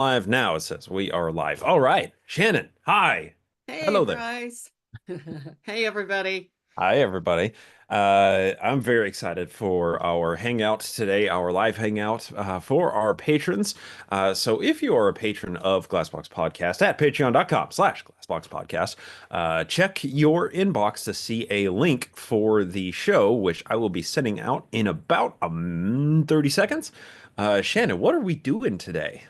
Live now, it says we are live. All right. Shannon, hi. Hey, Hello there. Bryce. Hey, everybody. Hi, everybody. I'm very excited for our hangout today, our live hangout for our patrons. So if you are a patron of Glassbox Podcast at patreon.com/glassboxpodcast, check your inbox to see a link for the show, which I will be sending out in about 30 seconds. Shannon, what are we doing today?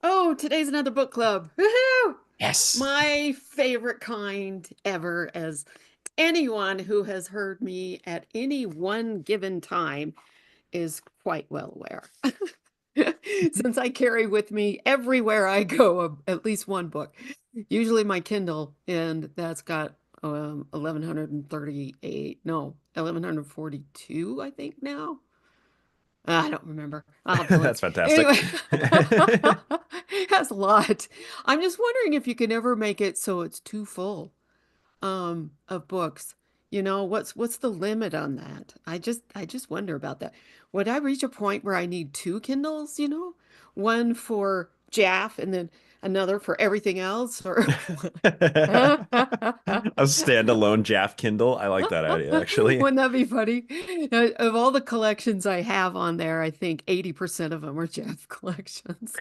Oh, today's another book club. Woohoo! Yes. My favorite kind ever, as anyone who has heard me at any one given time is quite well aware. Since I carry with me everywhere I go at least one book, usually my Kindle, and that's got 1138, no, 1142, I think now. I don't remember. I'll have to look. That's fantastic. Anyway, that's a lot. I'm just wondering if you can ever make it so it's too full of books. What's the limit on that? I just wonder about that. Would I reach a point where I need two Kindles, one for Jaff and then another for everything else or A standalone Jaff Kindle. I like that idea, actually. Wouldn't that be funny? Of all the collections I have on there, I think 80% of them are Jeff collections.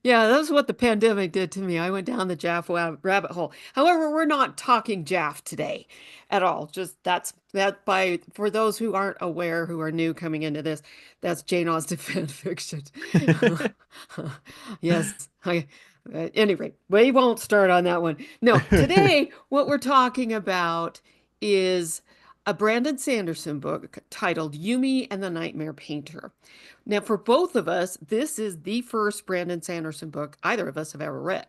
Yeah, that's what the pandemic did to me. I went down the Jaff rabbit hole. However, we're not talking Jaff today at all. Just that by for those who aren't aware, who are new coming into this, that's Jane Austen fan fiction. Yes, at any rate, we won't start on that one. No, today what we're talking about is a Brandon Sanderson book titled Yumi and the Nightmare Painter. Now, for both of us, this is the first Brandon Sanderson book either of us have ever read.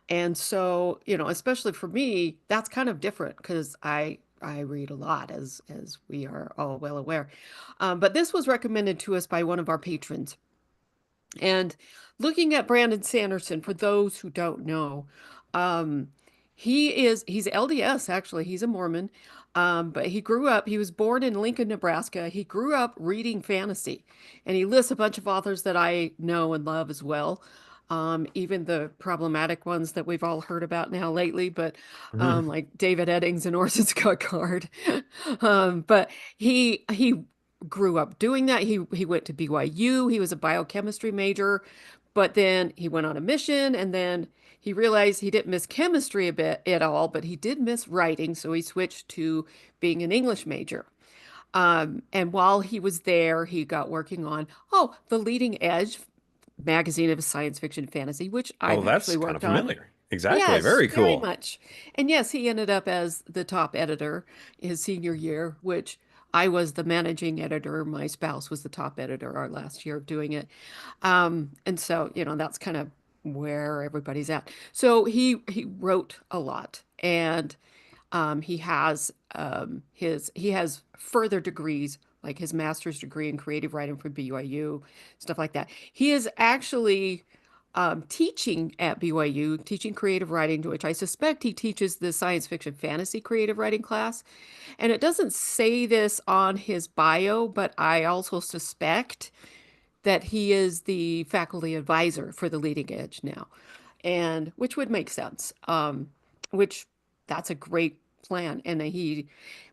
And so, especially for me, that's kind of different because I read a lot, as we are all well aware. But this was recommended to us by one of our patrons. And looking at Brandon Sanderson, for those who don't know, um, he's LDS actually. He's a Mormon. But he was born in Lincoln, Nebraska. He grew up reading fantasy, and he lists a bunch of authors that I know and love as well. Even the problematic ones that we've all heard about now lately, but Mhm. like David Eddings and Orson Scott Card. But he grew up doing that. He went to BYU. He was a biochemistry major, but then he went on a mission, and then he realized he didn't miss chemistry a bit at all, but he did miss writing, so he switched to being an English major. And while he was there, he got working on, the Leading Edge magazine of science fiction fantasy, which Oh, I've that's actually kind of worked on. familiar. Exactly. Yes, Very very cool. much. And yes, he ended up as the top editor his senior year, which I was the managing editor. My spouse was the top editor our last year of doing it. And so, that's kind of where everybody's at. So he wrote a lot, and he has further degrees, like his master's degree in creative writing from BYU, stuff like that. He is actually teaching at BYU, teaching creative writing, to which I suspect he teaches the science fiction fantasy creative writing class. And it doesn't say this on his bio, but I also suspect that he is the faculty advisor for the Leading Edge now, and which would make sense. Which that's a great plan, and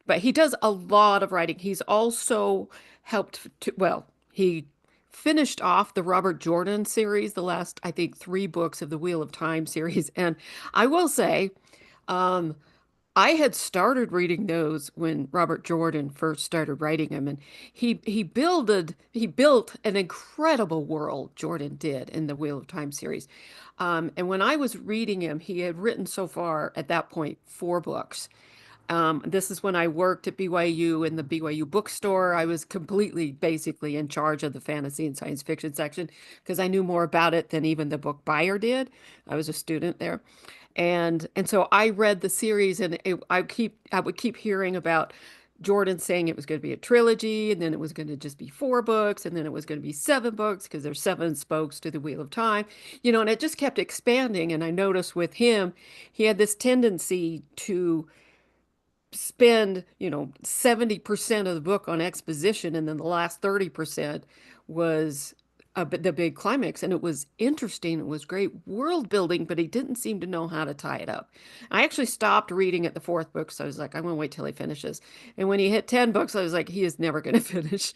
but he does a lot of writing. He's also helped to, well, he finished off the Robert Jordan series, the last, I think, three books of the Wheel of Time series, and I will say, um, I had started reading those when Robert Jordan first started writing them, and he built an incredible world. Jordan did in the Wheel of Time series, and when I was reading him, he had written so far at that point four books. This is when I worked at BYU in the BYU bookstore. I was completely, basically in charge of the fantasy and science fiction section because I knew more about it than even the book buyer did. I was a student there. And so I read the series, and I would keep hearing about Jordan saying it was going to be a trilogy, and then it was going to just be four books, and then it was going to be seven books because there's seven spokes to the Wheel of Time, and it just kept expanding. And I noticed with him, he had this tendency to spend, 70% of the book on exposition, and then the last 30% was but the big climax, and it was interesting. It was great world building, but he didn't seem to know how to tie it up. I actually stopped reading at the fourth book, so I was like, I'm going to wait till he finishes. And when he hit 10 books, I was like, he is never going to finish.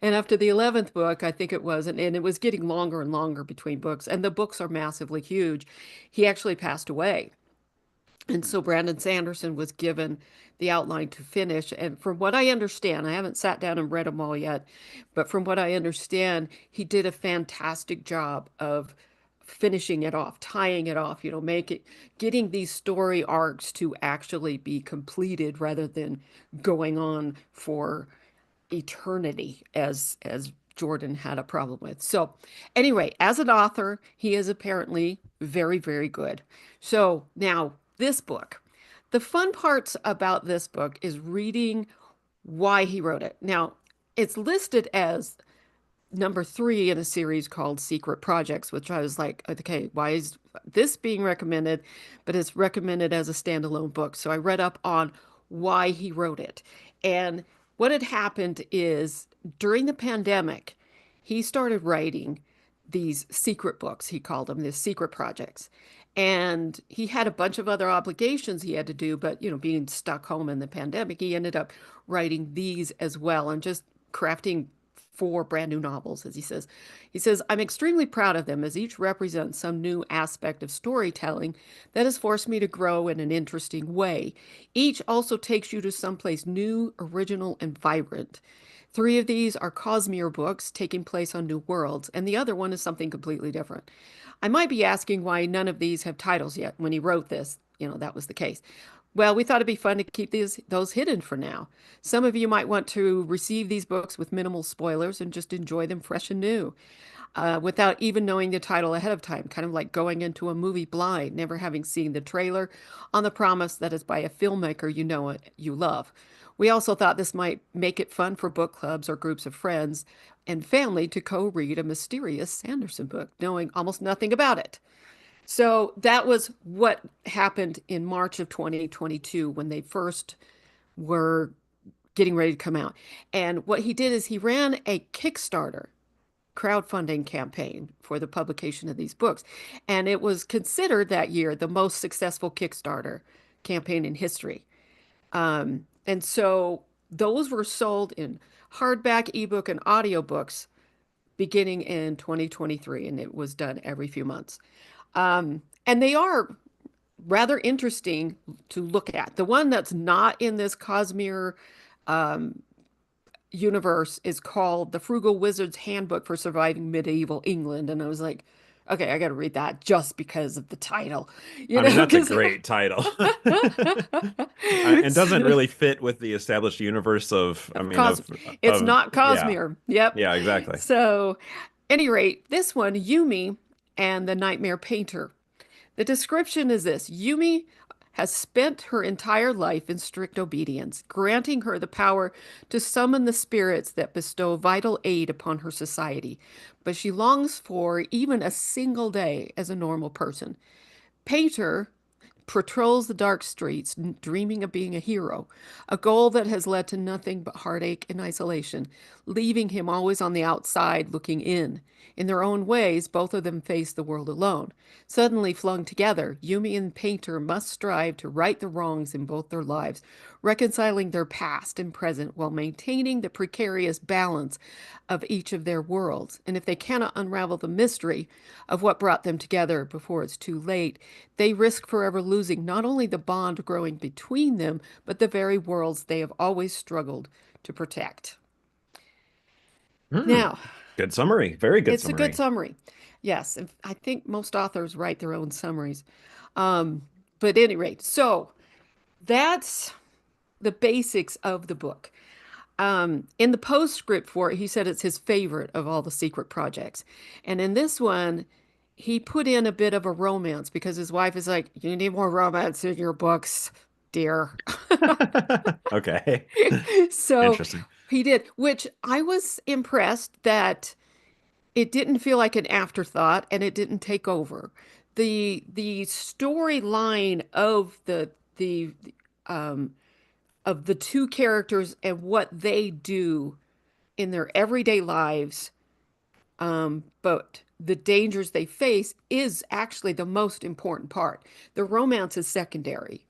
And after the 11th book, I think it was, and it was getting longer and longer between books, and the books are massively huge. He actually passed away. And so Brandon Sanderson was given the outline to finish. And from what I understand, I haven't sat down and read them all yet, but from what I understand, he did a fantastic job of finishing it off, tying it off, make it, getting these story arcs to actually be completed rather than going on for eternity as Jordan had a problem with. So, anyway, as an author, he is apparently very, very good. So, now this book. The fun parts about this book is reading why he wrote it. Now, it's listed as number three in a series called Secret Projects, which I was like, okay, why is this being recommended? But it's recommended as a standalone book. So I read up on why he wrote it. And what had happened is during the pandemic, he started writing these secret books, he called them, these secret projects. And he had a bunch of other obligations he had to do, but being stuck home in the pandemic, he ended up writing these as well and just crafting four brand new novels, as he says. He says, I'm extremely proud of them as each represents some new aspect of storytelling that has forced me to grow in an interesting way. Each also takes you to someplace new, original, and vibrant. Three of these are Cosmere books taking place on new worlds, and the other one is something completely different. I might be asking why none of these have titles yet. When he wrote this, that was the case. Well, we thought it'd be fun to keep those hidden for now. Some of you might want to receive these books with minimal spoilers and just enjoy them fresh and new, without even knowing the title ahead of time, kind of like going into a movie blind, never having seen the trailer, on the promise that it's by a filmmaker you know it, you love. We also thought this might make it fun for book clubs or groups of friends and family to co-read a mysterious Sanderson book, knowing almost nothing about it. So that was what happened in March of 2022 when they first were getting ready to come out. And what he did is he ran a Kickstarter crowdfunding campaign for the publication of these books. And it was considered that year the most successful Kickstarter campaign in history. And so those were sold in hardback, ebook, and audiobooks beginning in 2023, and it was done every few months. And they are rather interesting to look at. The one that's not in this Cosmere universe is called The Frugal Wizard's Handbook for Surviving Medieval England. And I was like, okay, I got to read that just because of the title, I mean, that's a because great title. And doesn't really fit with the established universe of, I of mean, Cos it's of, not yeah, Cosmere. Yep. yeah, exactly. So, any rate, this one, Yumi and the Nightmare Painter. The description is this: Yumi has spent her entire life in strict obedience, granting her the power to summon the spirits that bestow vital aid upon her society. But she longs for even a single day as a normal person. Painter patrols the dark streets, dreaming of being a hero, a goal that has led to nothing but heartache and isolation, leaving him always on the outside looking in. In their own ways, both of them face the world alone. Suddenly flung together, Yumi and Painter must strive to right the wrongs in both their lives, reconciling their past and present while maintaining the precarious balance of each of their worlds. And if they cannot unravel the mystery of what brought them together before it's too late, they risk forever losing not only the bond growing between them, but the very worlds they have always struggled to protect. Hmm. Now, Good summary. Very good it's a good summary. summary. Yes, and I think most authors write their own summaries. Um, but at any rate, so that's the basics of the book. In the postscript for it, he said it's his favorite of all the secret projects. And in this one, he put in a bit of a romance because his wife is like, you need more romance in your books, dear. Okay. So Interesting. he did, which I was impressed that it didn't feel like an afterthought and it didn't take over. The storyline um, of the two characters and what they do in their everyday lives But the dangers they face is actually the most important part. The romance is secondary.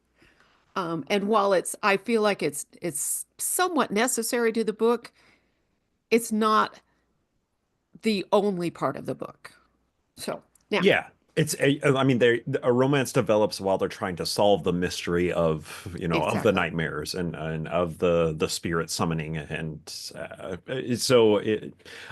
And while I feel like it's somewhat necessary to the book, it's not the only part of the book. So now, Yeah, I mean, a romance develops while they're trying to solve the mystery of, of the exactly. nightmares and of the spirit summoning, and so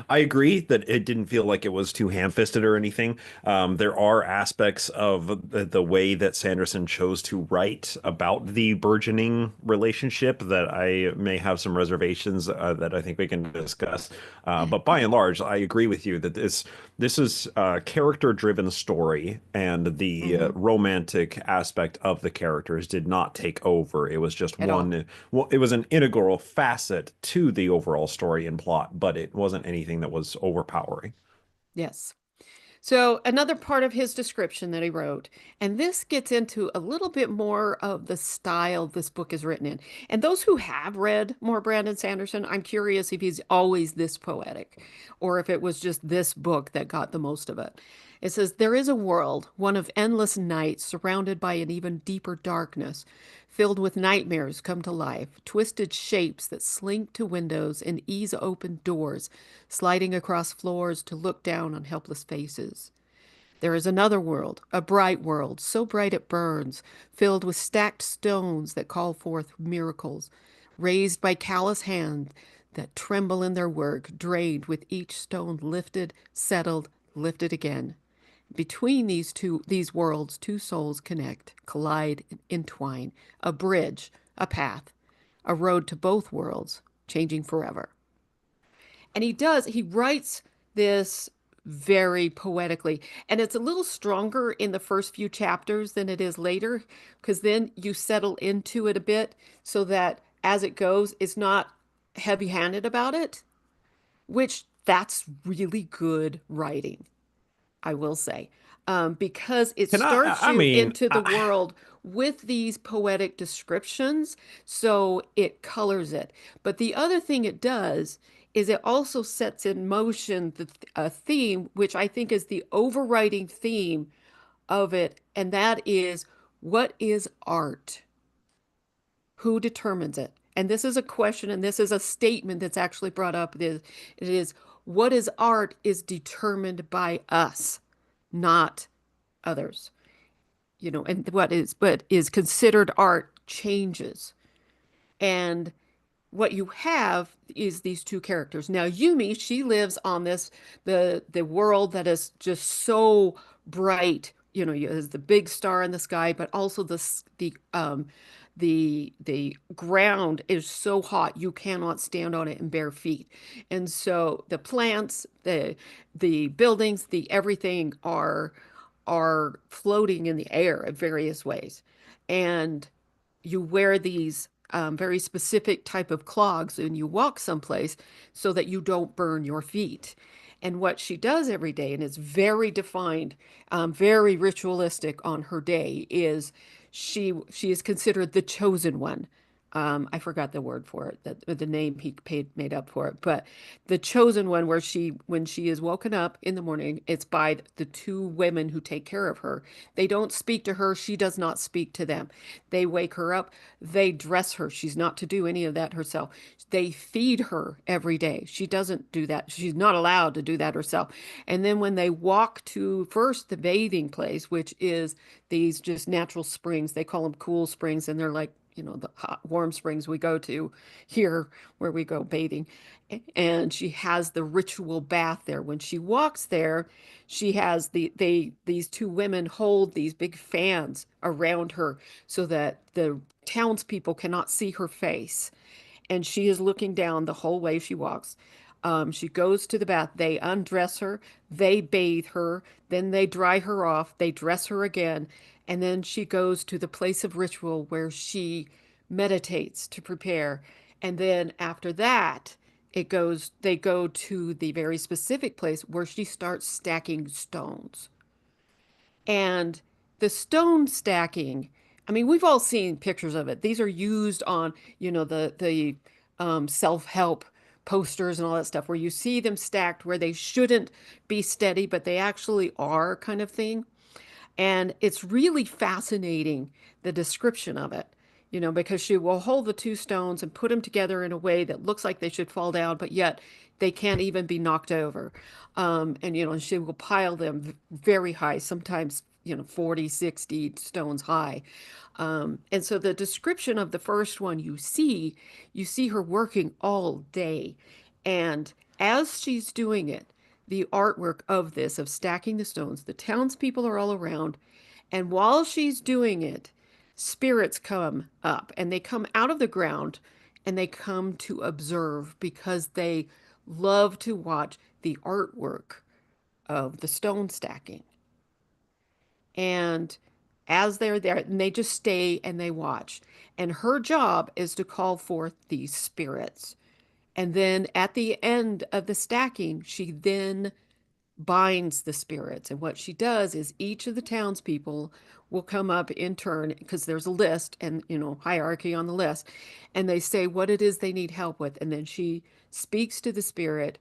I agree that it didn't feel like it was too ham-fisted or anything. There are aspects of the way that Sanderson chose to write about the burgeoning relationship that I may have some reservations that I think we can discuss. But by and large, I agree with you that this is a character-driven story, and the Hmm. romantic aspect of the characters did not take over. It was just At all. one, well, it was an integral facet to the overall story and plot, but it wasn't anything that was overpowering. Yes. So, another part of his description that he wrote, and this gets into a little bit more of the style this book is written in. And those who have read more Brandon Sanderson, I'm curious if he's always this poetic or if it was just this book that got the most of it. It says, "There is a world, one of endless nights, surrounded by an even deeper darkness, filled with nightmares come to life, twisted shapes that slink to windows and ease open doors, sliding across floors to look down on helpless faces. There is another world, a bright world, so bright it burns, filled with stacked stones that call forth miracles, raised by callous hands that tremble in their work, drained with each stone lifted, settled, lifted again. Between these worlds, two souls connect, collide, entwine, a bridge, a path, a road to both worlds, changing forever." And he writes this very poetically. And it's a little stronger in the first few chapters than it is later, because then you settle into it a bit so that as it goes, it's not heavy-handed about it, which that's really good writing. I will say, because it Can starts I you mean, into the world with these poetic descriptions, so it colors it. But the other thing it does is it also sets in motion a theme, which I think is the overriding theme of it, and that is, what is art? Who determines it? And this is a question, and this is a statement that's actually brought up. It is what is art is determined by us, not others. And what is but is considered art changes. And what you have is these two characters. Now, Yumi, she lives on the world that is just so bright. There's the big star in the sky, but also the ground is so hot you cannot stand on it in bare feet. And so the plants, the buildings, the everything are floating in the air in various ways. And you wear these very specific type of clogs and you walk someplace so that you don't burn your feet. And what she does every day, and it's very defined, very ritualistic on her day, is she is considered the chosen one. I forgot the word for it, the name made up for it, but the chosen one, where when she is woken up in the morning, it's by the two women who take care of her. They don't speak to her, she does not speak to them. They wake her up, they dress her. She's not to do any of that herself. They feed her every day. She doesn't do that. She's not allowed to do that herself. And then when they walk to first the bathing place, which is these just natural springs, they call them cool springs, and they're like, the hot, warm springs we go to here where we go bathing. And she has the ritual bath there. When she walks there, she has these two women hold these big fans around her so that the townspeople cannot see her face, and she is looking down the whole way she walks. She goes to the bath. They undress her, they bathe her, then they dry her off, they dress her again, and then she goes to the place of ritual where she meditates to prepare. And then after that, they go to the very specific place where she starts stacking stones. And the stone stacking, I mean, we've all seen pictures of it. These are used on, the self-help posters and all that stuff, where you see them stacked where they shouldn't be steady, but they actually are, kind of thing. And it's really fascinating, the description of it, because she will hold the two stones and put them together in a way that looks like they should fall down, but yet they can't even be knocked over. And she will pile them very high, sometimes, 40, 60 stones high. And so the description of the first one, you see her working all day. And as she's doing it, the artwork of this, of stacking the stones, the townspeople are all around. And while she's doing it, spirits come up and they come out of the ground and they come to observe because they love to watch the artwork of the stone stacking. And as they're there, and they just stay and they watch. And her job is to call forth these spirits. And then at the end of the stacking, she then binds the spirits. And what she does is each of the townspeople will come up in turn, because there's a list and, hierarchy on the list, and they say what it is they need help with. And then she speaks to the spirit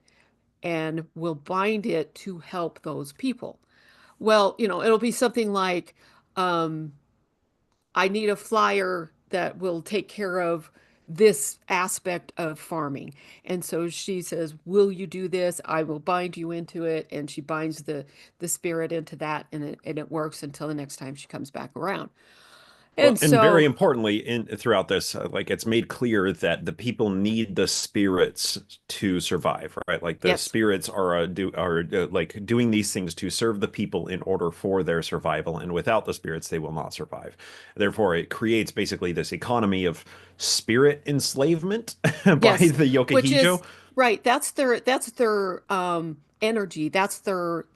and will bind it to help those people. Well, it'll be something like, um, I need a flyer that will take care of this aspect of farming. And so she says, "Will you do this? I will bind you into it." And she binds the spirit into that, and it works until the next time she comes back around. Well, And and very so, importantly, in throughout this, like it's made clear that the people need the spirits to survive, right? Like the yes, spirits are like doing these things to serve the people in order for their survival, and without the spirits, they will not survive. Therefore, it creates basically this economy of spirit enslavement by yes, the which is Yokohijo. right. That's their energy. That's their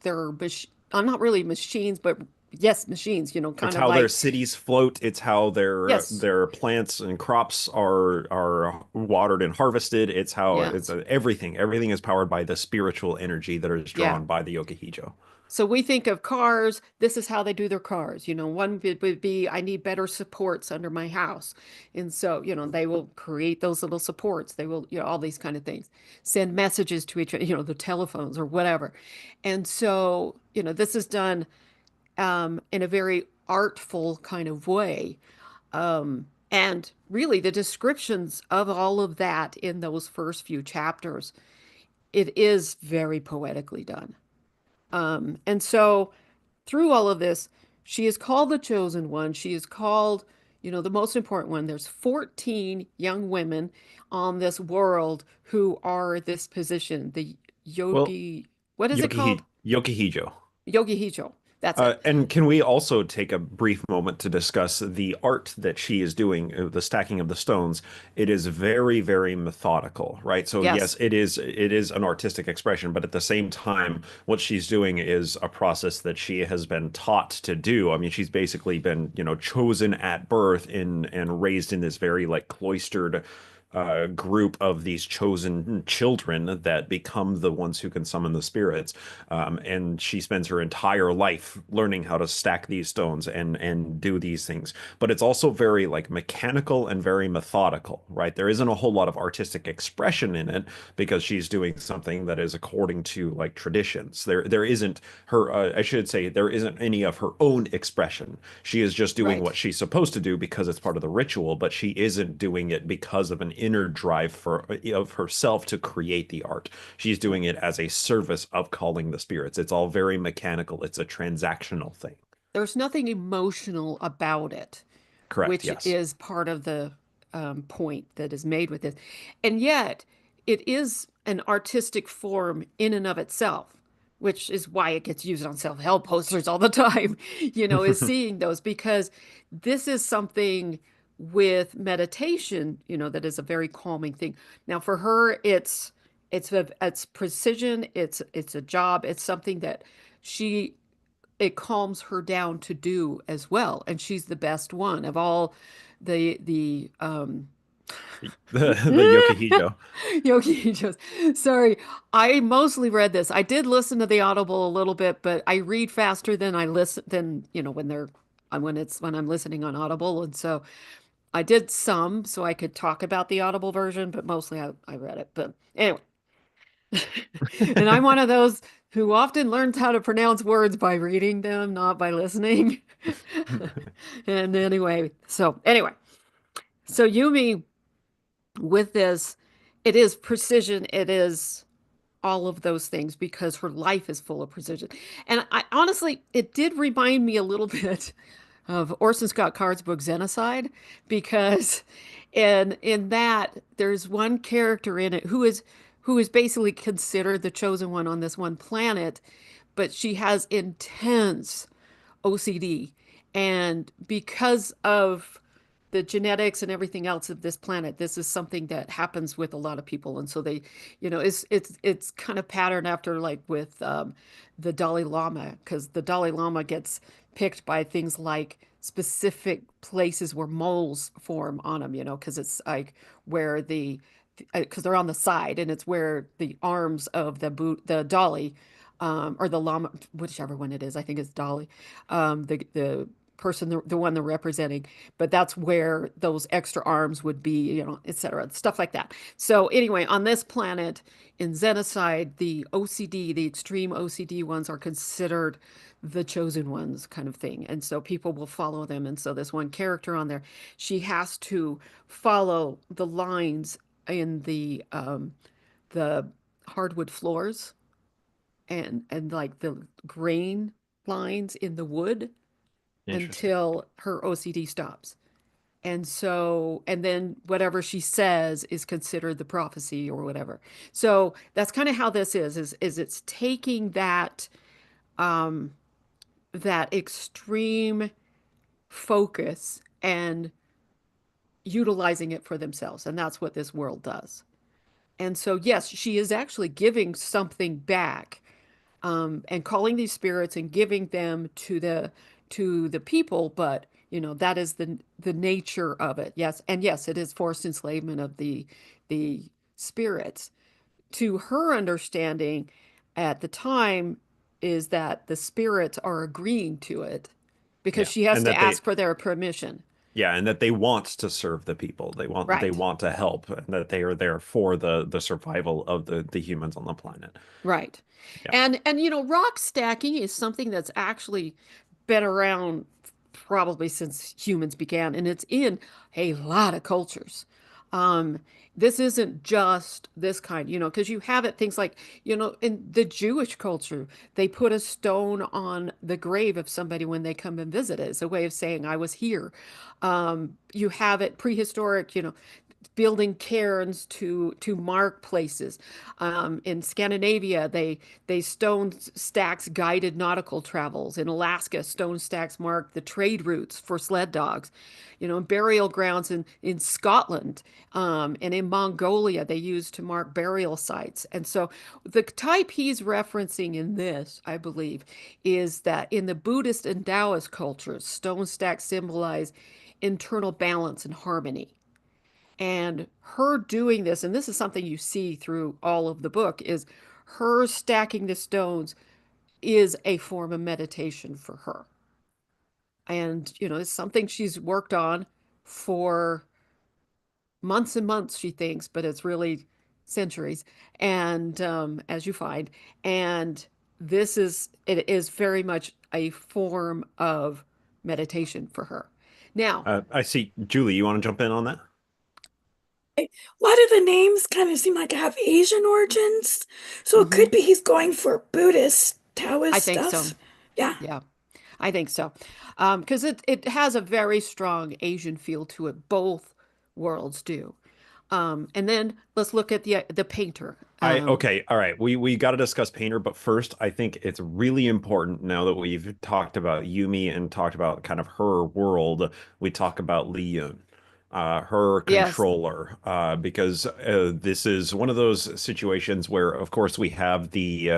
not really machines, but yes, machines, It's kind of how their like, cities float. It's how their yes, their plants and crops are watered and harvested. It's how it's yes. everything. Everything is powered by the spiritual energy that is Yeah. drawn by the Yokohijo. So we think of cars, this is how they do their cars. One would be, I need better supports under my house. And so, they will create those little supports. They will, all these kind of things. Send messages to each other, the telephones or whatever. And so, this is done in a very artful kind of way. And really, the descriptions of all of that in those first few chapters, it is very poetically done. And so through all of this, she is called the chosen one. She is called, the most important one. There's 14 young women on this world who are this position, the Well, yogi, what is it called? Yokohijo. Yogi Hijo. That's it. And can we also take a brief moment to discuss the art that she is doing, the stacking of the stones? It is very, very methodical, right? So yes, Yes, it is an artistic expression, but at the same time, what she's doing is a process that she has been taught to do. I mean, she's basically been, chosen at birth in and raised in this very like cloistered group of these chosen children that become the ones who can summon the spirits. And she spends her entire life learning how to stack these stones and do these things. But it's also very like mechanical and very methodical, right? There isn't a whole lot of artistic expression in it because she's doing something that is according to like traditions. There isn't her I should say there isn't any of her own expression. She is just doing right. what she's supposed to do because it's part of the ritual, but she isn't doing it because of an inner drive of herself to create the art. She's doing it as a service of calling the spirits. It's all very mechanical. It's a transactional thing. There's nothing emotional about it, Correct, which yes. is part of the point that is made with this. And yet, it is an artistic form in and of itself, which is why it gets used on self-help posters all the time, is seeing those, because this is something with meditation, that is a very calming thing. Now, for her, it's precision, it's a job, it's something that she it calms her down to do as well. And she's the best one of all the The Yokohijo. Yogi just sorry. I mostly read this. I did listen to the Audible a little bit, but I read faster than I listen than, when I'm listening on Audible. And so I did some so I could talk about the Audible version, but mostly I read it. But anyway, and I'm one of those who often learns how to pronounce words by reading them, not by listening. And so Yumi with this, it is precision, it is all of those things because her life is full of precision. And I honestly, it did remind me a little bit of Orson Scott Card's book Xenocide, because in that there's one character in it who is basically considered the chosen one on this one planet, but she has intense OCD. And because of the genetics and everything else of this planet, this is something that happens with a lot of people. And so they, it's kind of patterned after like with the Dalai Lama, because the Dalai Lama gets picked by things like specific places where moles form on them, because it's like where because they're on the side and it's where the arms of the Dolly, or the Lama, whichever one it is, I think it's Dolly, the person, the one they're representing, but that's where those extra arms would be, et cetera, stuff like that. So anyway, on this planet in Xenocide, the OCD, the extreme OCD ones are considered the chosen ones kind of thing. And so people will follow them. And so this one character on there, she has to follow the lines in the hardwood floors and like the grain lines in the wood Interesting. until her OCD stops. And so, and then whatever she says is considered the prophecy or whatever. So that's kind of how this is it's taking um that extreme focus and utilizing it for themselves. And that's what this world does. And so, yes, she is actually giving something back, and calling these spirits and giving them to the people. But that is the nature of it. Yes, and yes, it is forced enslavement of the spirits. To her understanding at the time is that the spirits are agreeing to it because Yeah. she has And to that they ask for their permission. Yeah, and that they want to serve the people. They Right. want to help, and that they are there for the survival of the humans on the planet. Right. Yeah. And rock stacking is something that's actually been around probably since humans began, and it's in a lot of cultures. Um, this isn't just this kind, because you have it things like, in the Jewish culture, they put a stone on the grave of somebody when they come and visit it. It's a way of saying I was here. You have it prehistoric, building cairns to mark places. In Scandinavia, they stone stacks guided nautical travels. In Alaska, stone stacks mark the trade routes for sled dogs. Burial grounds in Scotland, and in Mongolia, they use to mark burial sites. And so the type he's referencing in this, I believe, is that in the Buddhist and Taoist cultures, stone stacks symbolize internal balance and harmony. And her doing this, and this is something you see through all of the book, is her stacking the stones is a form of meditation for her. And, it's something she's worked on for months and months, she thinks, but it's really centuries. And as you find, and it is very much a form of meditation for her. Now, I see. Julie, you want to jump in on that? A lot of the names kind of seem like to have Asian origins. So it could mhm, be he's going for Buddhist, I Taoist think so. stuff. Yeah. Yeah. I think so. Because it has a very strong Asian feel to it. Both worlds do. And then let's look at the painter. I Okay, all right. We got to discuss Painter, but first, I think it's really important now that we've talked about Yumi and talked about kind of her world, we talk about Lee Yun, her Yes. controller, because this is one of those situations where, of course, we have the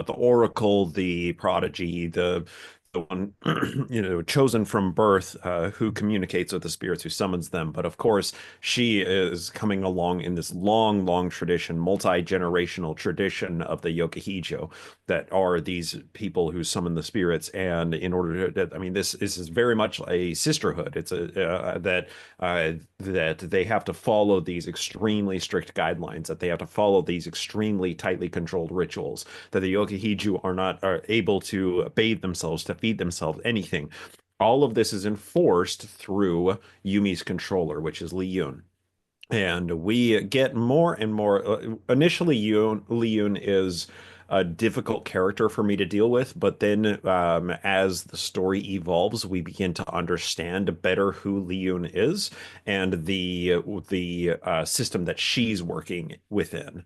Oracle, the Prodigy, the one chosen from birth, who communicates with the spirits, who summons them. But of course, she is coming along in this long, long tradition, multi-generational tradition of the Yokohijo, that are these people who summon the spirits. And in order to, I mean, this is very much a sisterhood. It's a that they have to follow these extremely strict guidelines, that they have to follow these extremely tightly controlled rituals, that the Yokohiju are able to bathe themselves, to feed themselves, anything. All of this is enforced through Yumi's controller, which is Lee Yun. And we get more and more. Initially, Lee Yoon is a difficult character for me to deal with, but then as the story evolves, we begin to understand better who Lee Yoon is and the system that she's working within.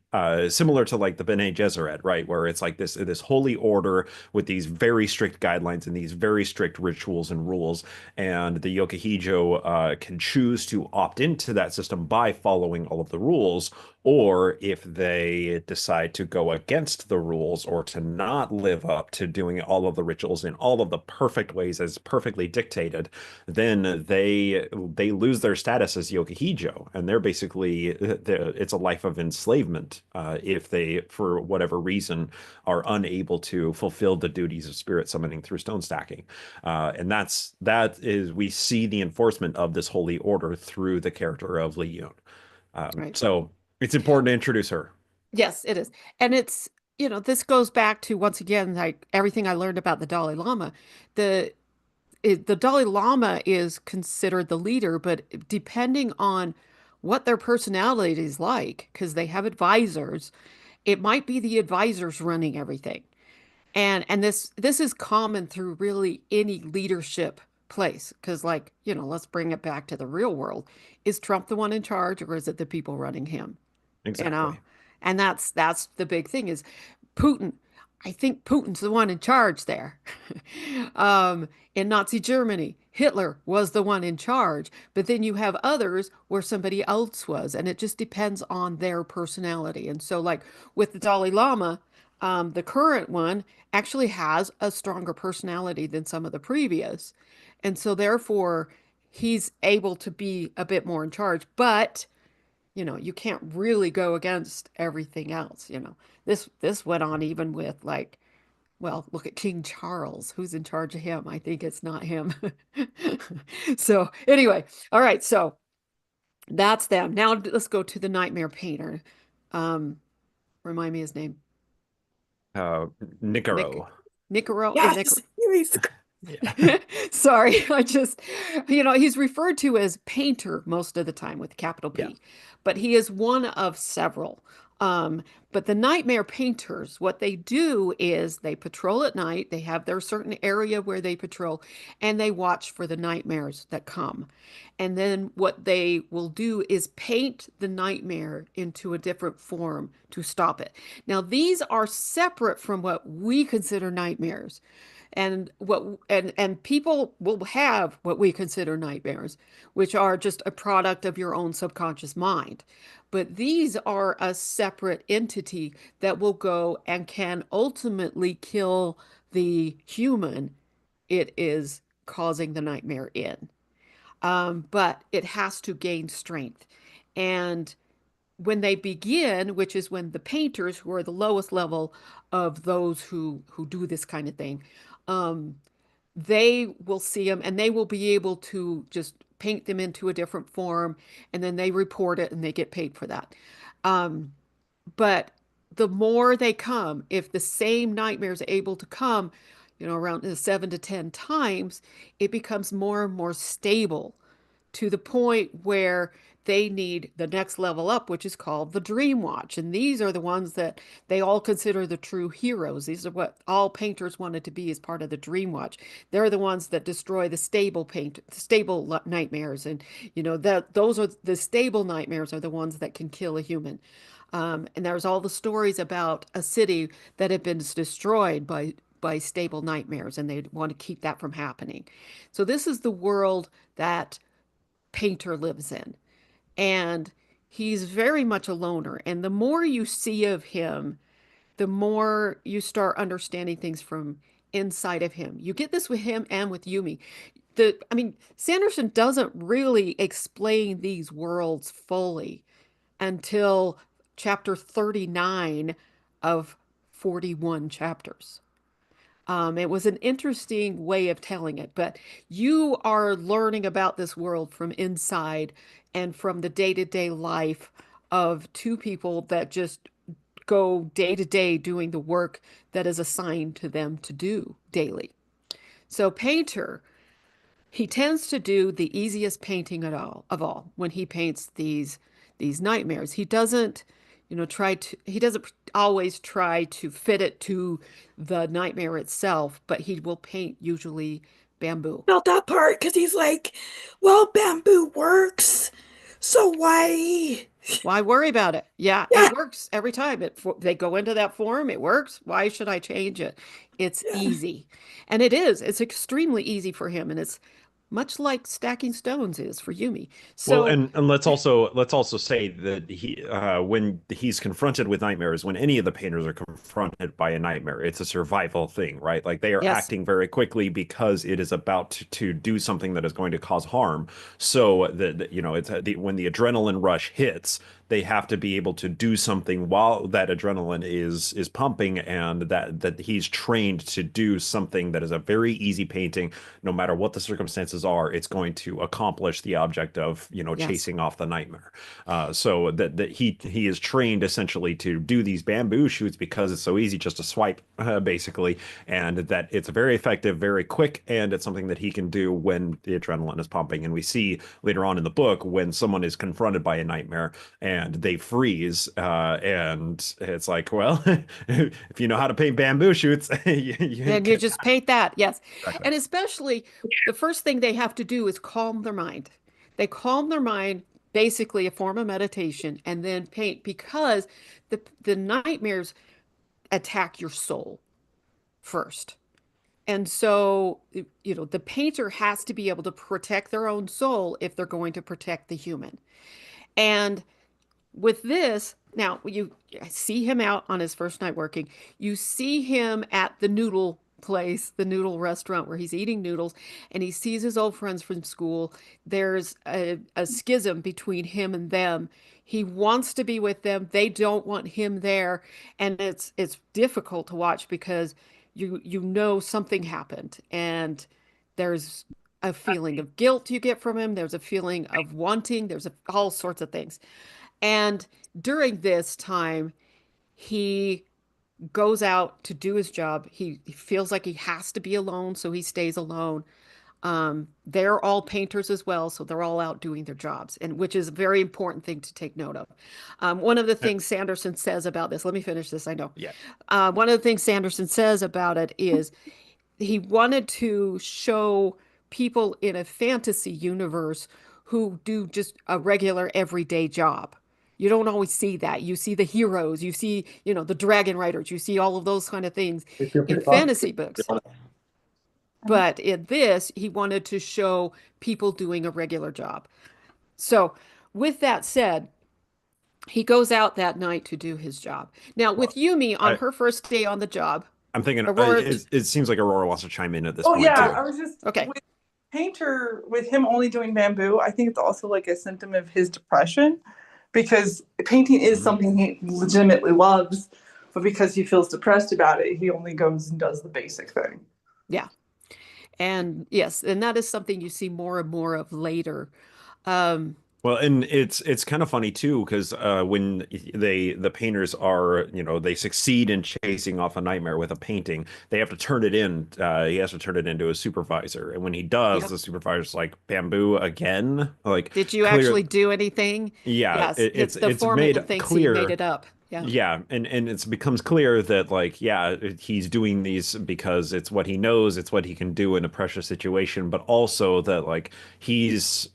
Similar to like the Bene Gesserit, right, where it's like this holy order with these very strict guidelines and these very strict rituals and rules, and the Yokohijo can choose to opt into that system by following all of the rules, or if they decide to go against the rules or to not live up to doing all of the rituals in all of the perfect ways as perfectly dictated, then they lose their status as Yokohijo, and they're basically it's a life of enslavement if they, for whatever reason, are unable to fulfill the duties of spirit summoning through stone stacking. And that is we see the enforcement of this holy order through the character of Li Yun. Right. So it's important to introduce her. Yes, it is. And it's, this goes back to once again, like everything I learned about the Dalai Lama. The the Dalai Lama is considered the leader, but depending on what their personality is like, because they have advisors, it might be the advisors running everything. And this is common through really any leadership place. Because like, let's bring it back to the real world. Is Trump the one in charge or is it the people running him? you know Exactly. and that's the big thing is Putin. I think Putin's the one in charge there. In Nazi Germany, Hitler was the one in charge, but then you have others where somebody else was, and it just depends on their personality. And so like with the Dalai Lama, the current one actually has a stronger personality than some of the previous, and so therefore he's able to be a bit more in charge. But you can't really go against everything else. This went on even with like, well, look at King Charles. Who's in charge of him? I think it's not him. So anyway, all right, so that's them. Now let's go to the Nightmare Painter. Um, Remind me his name. Uh, Nick Nicaro. Nicaro or Nick. Yes, he's Yeah. Sorry, he's referred to as painter most of the time with capital Yeah. P, but he is one of several. But the nightmare painters, what they do is they patrol at night. They have their certain area where they patrol and they watch for the nightmares that come. And then what they will do is paint the nightmare into a different form to stop it. Now, these are separate from what we consider nightmares, and people will have what we consider nightmares, which are just a product of your own subconscious mind. But these are a separate entity that will go and can ultimately kill the human it is causing the nightmare in. But it has to gain strength. And when they begin, which is when the painters, who are the lowest level of those who do this kind of thing, um, they will see them and they will be able to just paint them into a different form, and then they report it and they get paid for that. Um, but the more they come, if the same nightmare is able to come, around 7 to 10 times, it becomes more and more stable to the point where they need the next level up, which is called the Dream Watch. And these are the ones that they all consider the true heroes. These are what all painters wanted to be as part of the Dream Watch. They're the ones that destroy the stable nightmares. And that those are the stable nightmares are the ones that can kill a human. And there's all the stories about a city that had been destroyed by stable nightmares, and they want to keep that from happening. So this is the world that Painter lives in. And he's very much a loner. And the more you see of him, the more you start understanding things from inside of him. You get this with him and with Yumi. I mean, Sanderson doesn't really explain these worlds fully until chapter 39 of 41 chapters. It was an interesting way of telling it, but you are learning about this world from inside and from the day-to-day life of two people that just go day to day doing the work that is assigned to them to do daily. So Painter, he tends to do the easiest painting at all of all when he paints these nightmares. He doesn't, he doesn't always try to fit it to the nightmare itself, but he will paint usually bamboo. Felt that part because he's like, well, bamboo works, so why? Why worry about it? Yeah, Yeah, it works every time. They go into that form, it works. Why should I change it? It's yeah. easy. And it is. It's extremely easy for him, and it's much like stacking stones is for Yumi. Well, So, and let's also say that he when he's confronted with nightmares, when any of the painters are confronted by a nightmare, it's a survival thing, right? Like they are yes, acting very quickly because it is about to do something that is going to cause harm. So it's when the adrenaline rush hits, they have to be able to do something while that adrenaline is pumping, and that he's trained to do something that is a very easy painting. No matter what the circumstances are, it's going to accomplish the object of, yes, chasing off the nightmare. So that he is trained essentially to do these bamboo shoots because it's so easy just to swipe, basically, and that it's very effective, very quick, and it's something that he can do when the adrenaline is pumping. And we see later on in the book when someone is confronted by a nightmare and they freeze, and it's like, well, if you know how to paint bamboo shoots, you then you can. just paint that. Yes. Exactly. And especially the first thing they have to do is calm their mind. They calm their mind, basically a form of meditation, and then paint because the nightmares attack your soul first. And so, the painter has to be able to protect their own soul if they're going to protect the human. And with this, now you see him out on his first night working. You see him at the noodle place, the noodle restaurant where he's eating noodles, and he sees his old friends from school. There's a schism between him and them. He wants to be with them. They don't want him there, and it's difficult to watch because you know something happened, and there's a feeling of guilt you get from him. There's a feeling of wanting. All sorts of things. And during this time, he goes out to do his job. He feels like he has to be alone, so he stays alone. They're all painters as well, so they're all out doing their jobs, and which is a very important thing to take note of. One of the things Sanderson says about this, let me finish this, I know. Yeah. One of the things Sanderson says about it is he wanted to show people in a fantasy universe who do just a regular everyday job. You don't always see that. You see the heroes, you see, the dragon riders, you see all of those kind of things in fantasy books. But in this, he wanted to show people doing a regular job. So, with that said, he goes out that night to do his job. Now, with Well, Yumi on I her first day on the job, I'm thinking Aurora, it seems like Aurora wants to chime in at this Oh point yeah, too. I was just okay, with Painter with him only doing bamboo. I think it's also like a symptom of his depression because painting is Mhm. something he legitimately loves, but because he feels depressed about it, he only goes and does the basic thing. yeah. And yes, and that is something you see more and more of later. Um, Well, and it's kind of funny too because when the painters are, they succeed in chasing off a nightmare with a painting, they have to turn it in. He has to turn it into a supervisor, and when he does, yep. the supervisor's like, "Bamboo again?" Like Did you clear. actually do anything? Yeah, Yes, the it's made foreman thinks he made clear. it up. Yeah. Yeah, and it becomes clear that like he's doing these because it's what he knows, it's what he can do in a pressure situation, but also that like he's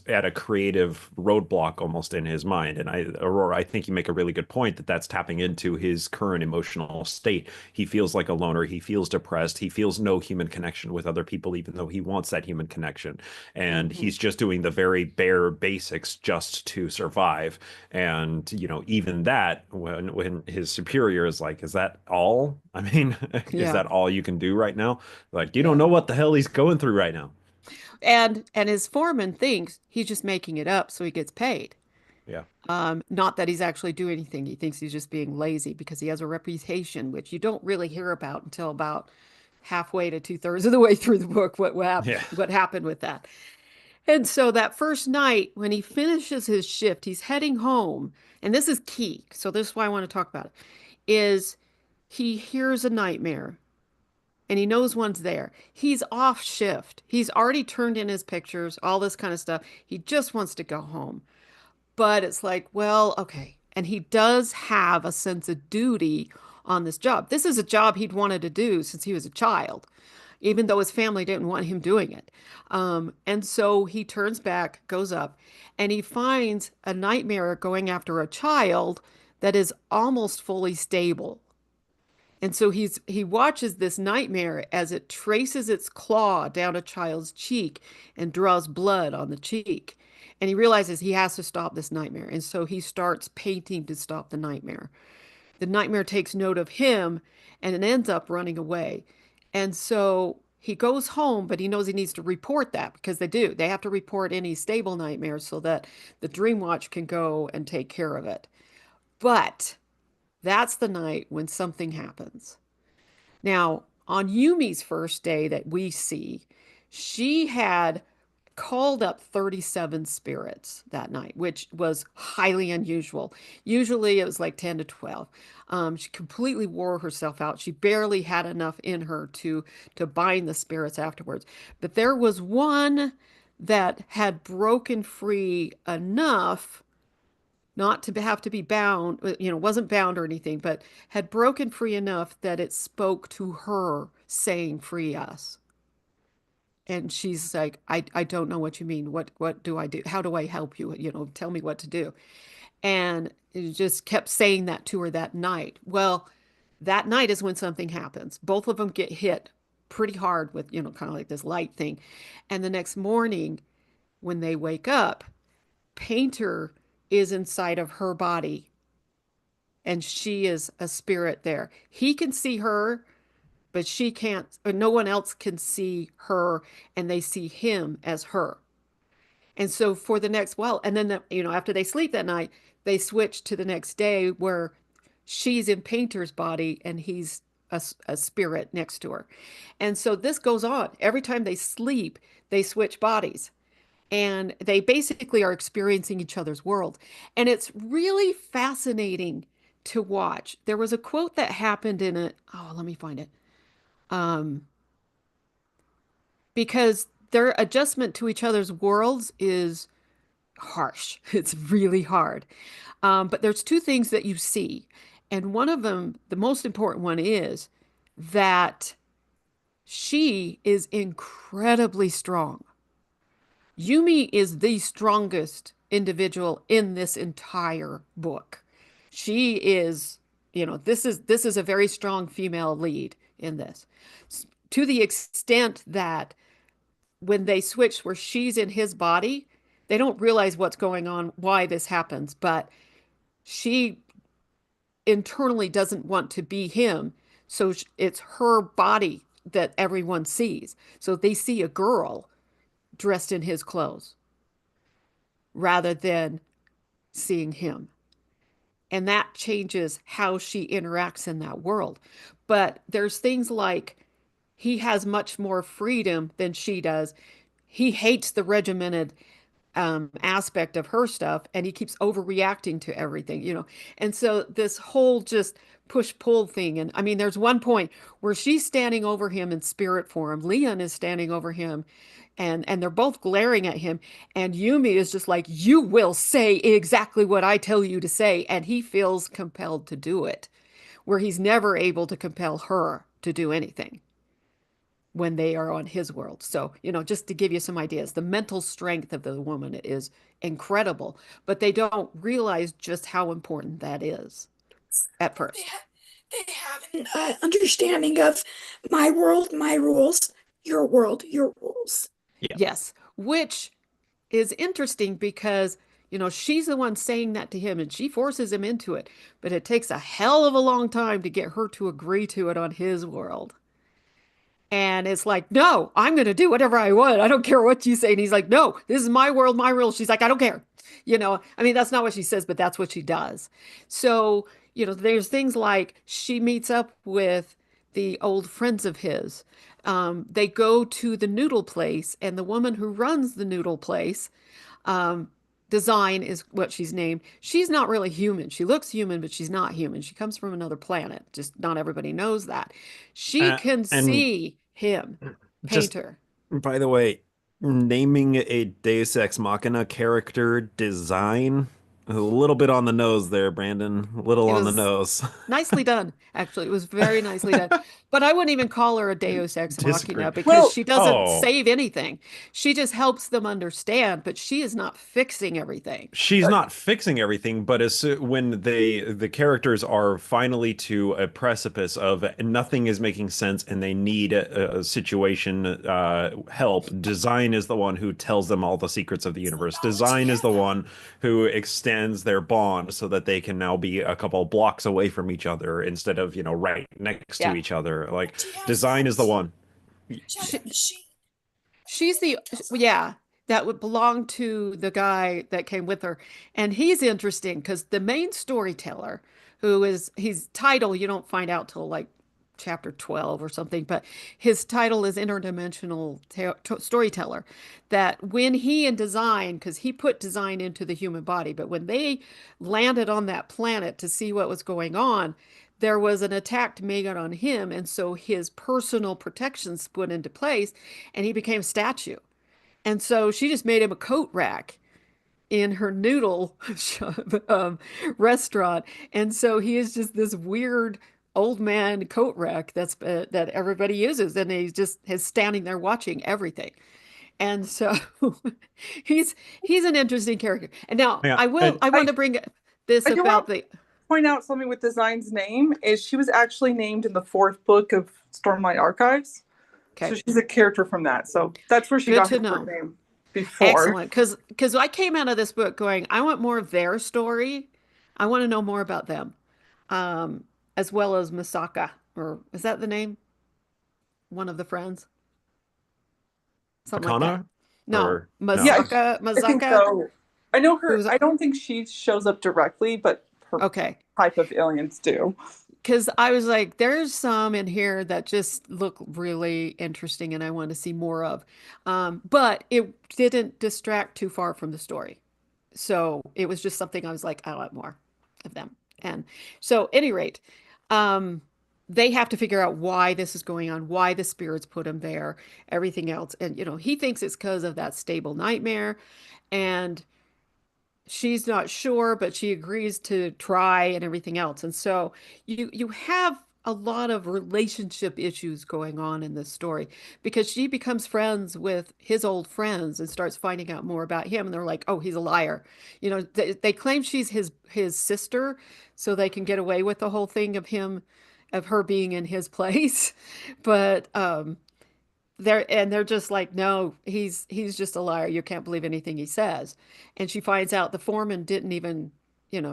at a creative roadblock almost in his mind. And Aurora, I think you make a really good point that that's tapping into his current emotional state. He feels like a loner, he feels depressed, he feels no human connection with other people, even though he wants that human connection. And Hmm. he's just doing the very bare basics just to survive. And even that when his superior is like, "Is that all? I mean, is Yeah. that all you can do right now? Like, you don't Yeah. know what the hell he's going through right now." And his foreman thinks he's just making it up so he gets paid. Yeah. Not that he's actually doing anything. He thinks he's just being lazy because he has a reputation, which you don't really hear about until about halfway to two-thirds of the way through the book, Yeah. what happened with that. And so that first night, when he finishes his shift, he's heading home. And this is key. So this is why I want to talk about it, is he hears a nightmare and he knows one's there. He's off shift. He's already turned in his pictures, all this kind of stuff. He just wants to go home. But it's like, well, okay. And he does have a sense of duty on this job. This is a job he'd wanted to do since he was a child, even though his family didn't want him doing it. And so he turns back, goes up, and he finds a nightmare going after a child that is almost fully stable. And so he watches this nightmare as it traces its claw down a child's cheek and draws blood on the cheek. And he realizes he has to stop this nightmare. And so he starts painting to stop the nightmare. The nightmare takes note of him and it ends up running away. And so he goes home, but he knows he needs to report that because they do. They have to report any stable nightmares so that the Dream Watch can go and take care of it. But that's the night when something happens. Now, on Yumi's first day that we see, she had called up 37 spirits that night, which was highly unusual. Usually it was like 10 to 12. She completely wore herself out. She barely had enough in her to bind the spirits afterwards. But there was one that had broken free enough not to have to be bound, wasn't bound or anything, but had broken free enough that it spoke to her saying, "Free us." And she's like, I don't know what you mean. What do I do? How do I help you? Tell me what to do. And it just kept saying that to her that night. Well, that night is when something happens. Both of them get hit pretty hard with, kind of like this light thing. And the next morning, when they wake up, Painter is inside of her body and she is a spirit there. He can see her, but she can't, or no one else can see her, and they see him as her. And so for the next while, and then after they sleep that night, they switch to the next day where she's in Painter's body and he's a spirit next to her. And so this goes on. Every time they sleep, they switch bodies and they basically are experiencing each other's world. And it's really fascinating to watch. There was a quote that happened in it. Oh, let me find it. Um, because their adjustment to each other's worlds is harsh. It's really hard. But there's two things that you see. And one of them, the most important one, is that she is incredibly strong. Yumi is the strongest individual in this entire book. She is, this is a very strong female lead in this. To the extent that when they switch where she's in his body, they don't realize what's going on, why this happens, but she internally doesn't want to be him. So it's her body that everyone sees. So they see a girl dressed in his clothes rather than seeing him. And that changes how she interacts in that world. But there's things like he has much more freedom than she does. He hates the regimented aspect of her stuff and he keeps overreacting to everything. And so this whole just push-pull thing. And I mean, there's one point where she's standing over him in spirit form. Leon is standing over him and they're both glaring at him. And Yumi is just like, you will say exactly what I tell you to say. And he feels compelled to do it, where he's never able to compel her to do anything when they are on his world. So, just to give you some ideas, the mental strength of the woman is incredible, but they don't realize just how important that is at They, first. ha they have an understanding of my world, my rules, your world, your rules. Yeah. Yes, which is interesting because She's the one saying that to him and she forces him into it, but it takes a hell of a long time to get her to agree to it on his world. And it's like, no, I'm going to do whatever I want. I don't care what you say. And he's like, no, this is my world, my rules. She's like, I don't care. I mean, that's not what she says, but that's what she does. So, there's things like she meets up with the old friends of his. They go to the noodle place, and the woman who runs the noodle place, um, Design is what she's named. She's not really human. She looks human, but she's not human. She comes from another planet. Just not everybody knows that. She can And see him, just Painter. by the way, naming a Deus Ex Machina character design a little bit on the nose there, Brandon. A little It on the was nose. nicely done, actually. It was very nicely done. But I wouldn't even call her a Deus Ex Disagree. Machina because Well, she doesn't Oh, save anything. She just helps them understand, but she is not fixing everything. she's not fixing everything, but when the characters are finally to a precipice of nothing is making sense and they need a situation help, Design is the one who tells them all the secrets of the universe. Technology, Design is yeah, the though. one who extends their bond so that they can now be a couple blocks away from each other instead of, right next to Yeah. each other. Like She has Design is the that. one. She has She, that machine. She's the, yeah, that would belong to the guy that came with her. And he's interesting because the main storyteller, his title, you don't find out till like chapter 12 or something, but his title is interdimensional storyteller. That when he and Design, because he put Design into the human body, but when they landed on that planet to see what was going on, there was an attack made on him, and so his personal protections put into place, and he became a statue. And so she just made him a coat rack in her noodle restaurant, and so he is just this weird old man coat rack that everybody uses, and he's just is standing there watching everything. And so he's an interesting character. And now Yeah, I want I to bring this I do want about to the point out something with Design's name is she was actually named in the fourth book of Stormlight Archives. So okay, she's a character from that. So that's where she good got to her birth know. name before. Excellent, because I came out of this book going, I want more of their story. I want to know more about them, um, as well as Masaka, or is that the name? One of the friends, something like that. Akana No, or no? Yeah, I think Masaka, so. I know her. who's I don't think she shows up directly, but her okay. type of aliens do. Because I was like, there's some in here that just look really interesting and I want to see more of. But it didn't distract too far from the story. So it was just something I was like, I want more of them. And so, any rate, um, they have to figure out why this is going on, why the spirits put him there, everything else. And, he thinks it's because of that stable nightmare. And she's not sure, but she agrees to try and everything else. And so you have a lot of relationship issues going on in this story because she becomes friends with his old friends and starts finding out more about him. And they're like, oh, he's a liar. They claim she's his sister, so they can get away with the whole thing of her being in his place. But they're just like, no, he's just a liar. You can't believe anything he says. And she finds out the foreman didn't even,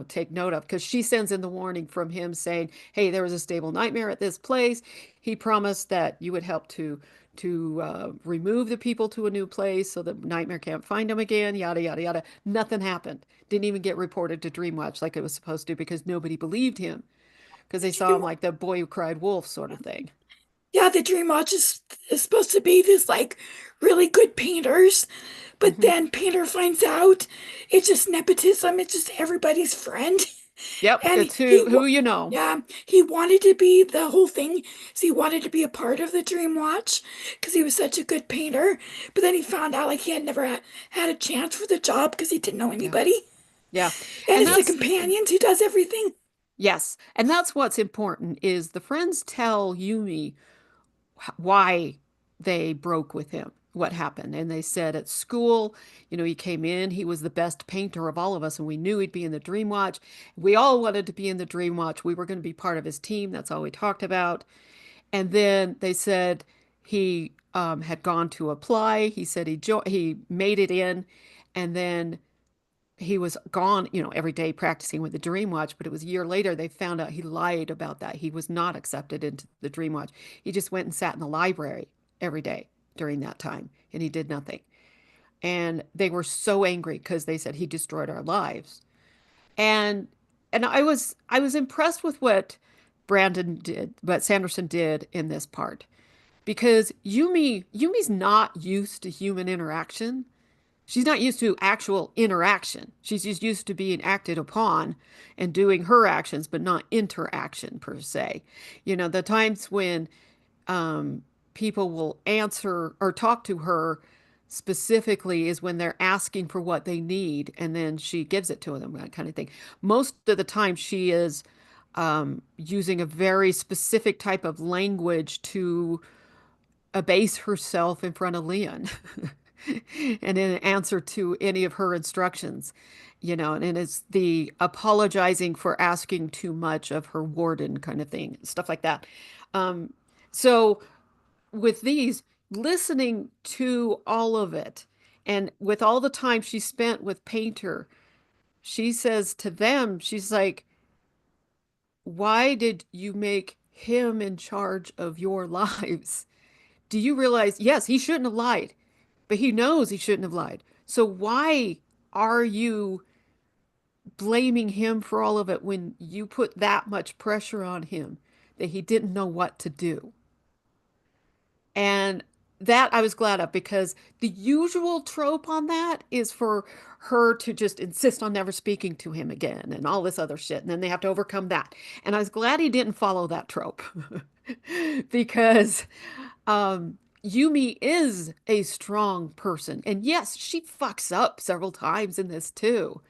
take note of because she sends in the warning from him saying, hey, there was a stable nightmare at this place. He promised that you would help to remove the people to a new place so the nightmare can't find them again, yada yada yada. Nothing happened. Didn't even get reported to Dreamwatch like it was supposed to because nobody believed him because they saw him like the boy who cried wolf sort of thing. Yeah, the Dream Watch is supposed to be this like really good painters, but Hmm. then Painter finds out it's just nepotism, it's just everybody's friend. Yep, And it's who you know. yeah, he wanted to be the whole thing. So he wanted to be a part of the Dream Watch because he was such a good painter. But then he found out like he had never had a chance for the job because he didn't know Yeah. anybody. Yeah. And And it's the that's companions who does everything. yes. And that's what's important is the friends tell Yumi why they broke with him, what happened. And they said at school, he came in, he was the best painter of all of us, and we knew he'd be in the Dream Watch. We all wanted to be in the Dream Watch. We were going to be part of his team. That's all we talked about. And then they said he had gone to apply. He said he made it in, and then he was gone, every day practicing with the Dream Watch, but it was a year later they found out he lied about that. He was not accepted into the Dream Watch. He just went and sat in the library every day during that time, and he did nothing. And they were so angry because they said he destroyed our lives. And I was impressed with what Brandon did, what Sanderson did in this part, because Yumi's not used to human interaction. She's not used to actual interaction. She's just used to being acted upon and doing her actions, but not interaction per se. The times when people will answer or talk to her specifically is when they're asking for what they need, and then she gives it to them, that kind of thing. Most of the time, she is using a very specific type of language to abase herself in front of Leon. And in answer to any of her instructions, and it's the apologizing for asking too much of her warden kind of thing, stuff like that. So with these, listening to all of it, and with all the time she spent with Painter, she says to them, she's like, why did you make him in charge of your lives? Do you realize, yes, he shouldn't have lied, but he knows he shouldn't have lied. So why are you blaming him for all of it when you put that much pressure on him that he didn't know what to do? And that I was glad of, because the usual trope on that is for her to just insist on never speaking to him again and all this other shit. And then they have to overcome that. And I was glad he didn't follow that trope because Yumi is a strong person. And yes, she fucks up several times in this too.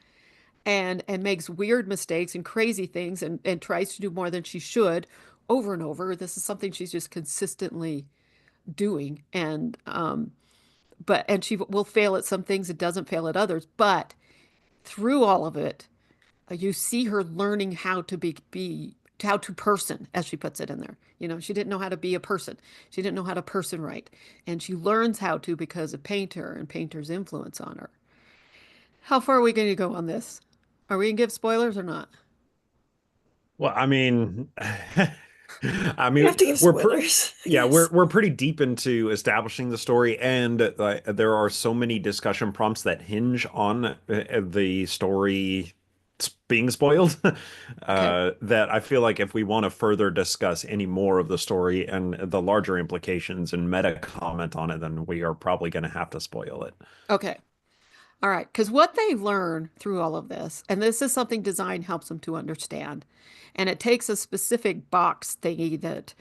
And makes weird mistakes and crazy things, and tries to do more than she should over and over. This is something she's just consistently doing. And she will fail at some things and doesn't fail at others. But through all of it, you see her learning how to be how to person, as she puts it in there. She didn't know how to be a person. She didn't know how to person right. And she learns how to because of Painter and Painter's influence on her. How far are we going to go on this? Are we going to give spoilers or not? Well, I mean, I You mean, have to give spoilers, I yeah, guess. we're pretty deep into establishing the story, and there are so many discussion prompts that hinge on the story being spoiled, Okay. that I feel like if we want to further discuss any more of the story and the larger implications and meta comment on it, then we are probably going to have to spoil it. Okay. All right. Because what they learn through all of this, and this is something design helps them to understand, and it takes a specific box thingy that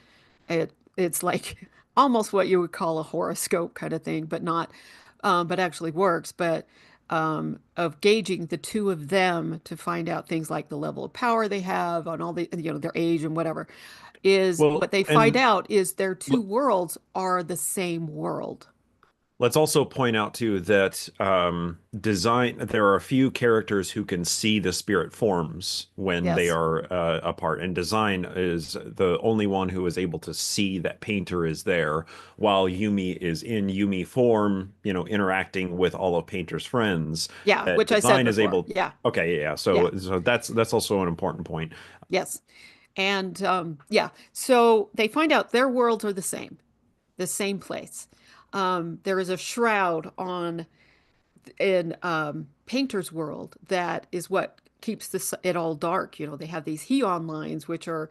it's like almost what you would call a horoscope kind of thing, but not, but actually works. But of gauging the two of them to find out things like the level of power they have on all the, their age and whatever, is Well, what they find and out is their two l- worlds are the same world. let's also point out too that design there are a few characters who can see the spirit forms when they Yes. are apart, and design is the only one who is able to see that Painter is there, while Yumi is in Yumi form, interacting with all of Painter's friends. Yeah, That which I said design is before. able. Yeah. Okay, yeah. Yeah. So that's also an important point. Yes. And yeah, so they find out their worlds are the same place. There is a shroud on in Painter's world that is what keeps it all dark. They have these Heon lines, which are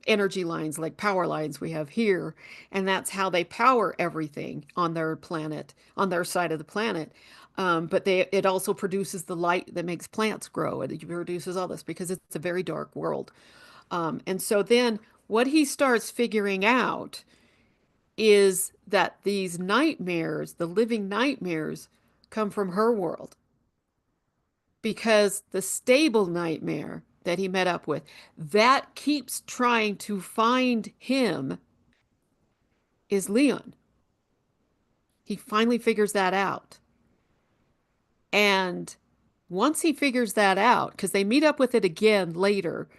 energy lines like power lines we have here, and that's how they power everything on their planet, on their side of the planet. But it also produces the light that makes plants grow, and it produces all this because it's a very dark world. And so then what he starts figuring out is that these nightmares, the living nightmares, come from her world, because the stable nightmare that he met up with, that keeps trying to find him, is Leon. He finally figures that out. And once he figures that out, because they meet up with it again later,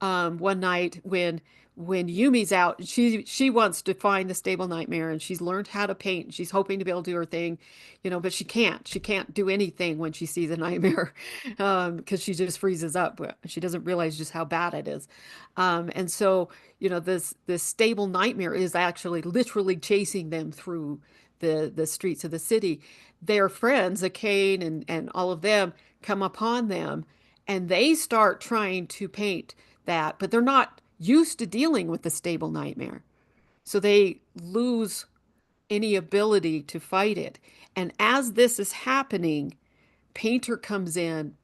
one night when when Yumi's out, she wants to find the stable nightmare, and she's learned how to paint. She's hoping to be able to do her thing, but she can't. She can't do anything when she sees a nightmare, because she just freezes up. She doesn't realize just how bad it is. And so, this stable nightmare is actually literally chasing them through the streets of the city. Their friends, Kane and all of them, come upon them, and they start trying to paint that, but they're not used to dealing with the stable nightmare. So they lose any ability to fight it. And as this is happening, Painter comes in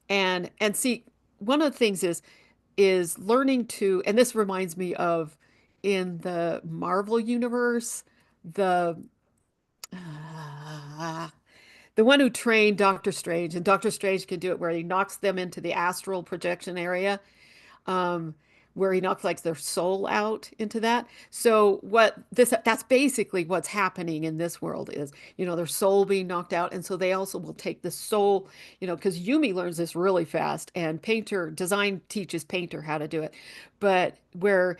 and see, one of the things is learning to, and this reminds me of in the Marvel universe, the uh, the one who trained Doctor Strange, and Doctor Strange can do it where he knocks them into the astral projection area, um, where he knocks like their soul out into that. So that's basically what's happening in this world is, their soul being knocked out. And so they also will take the soul, because Yumi learns this really fast, and design teaches Painter how to do it. But where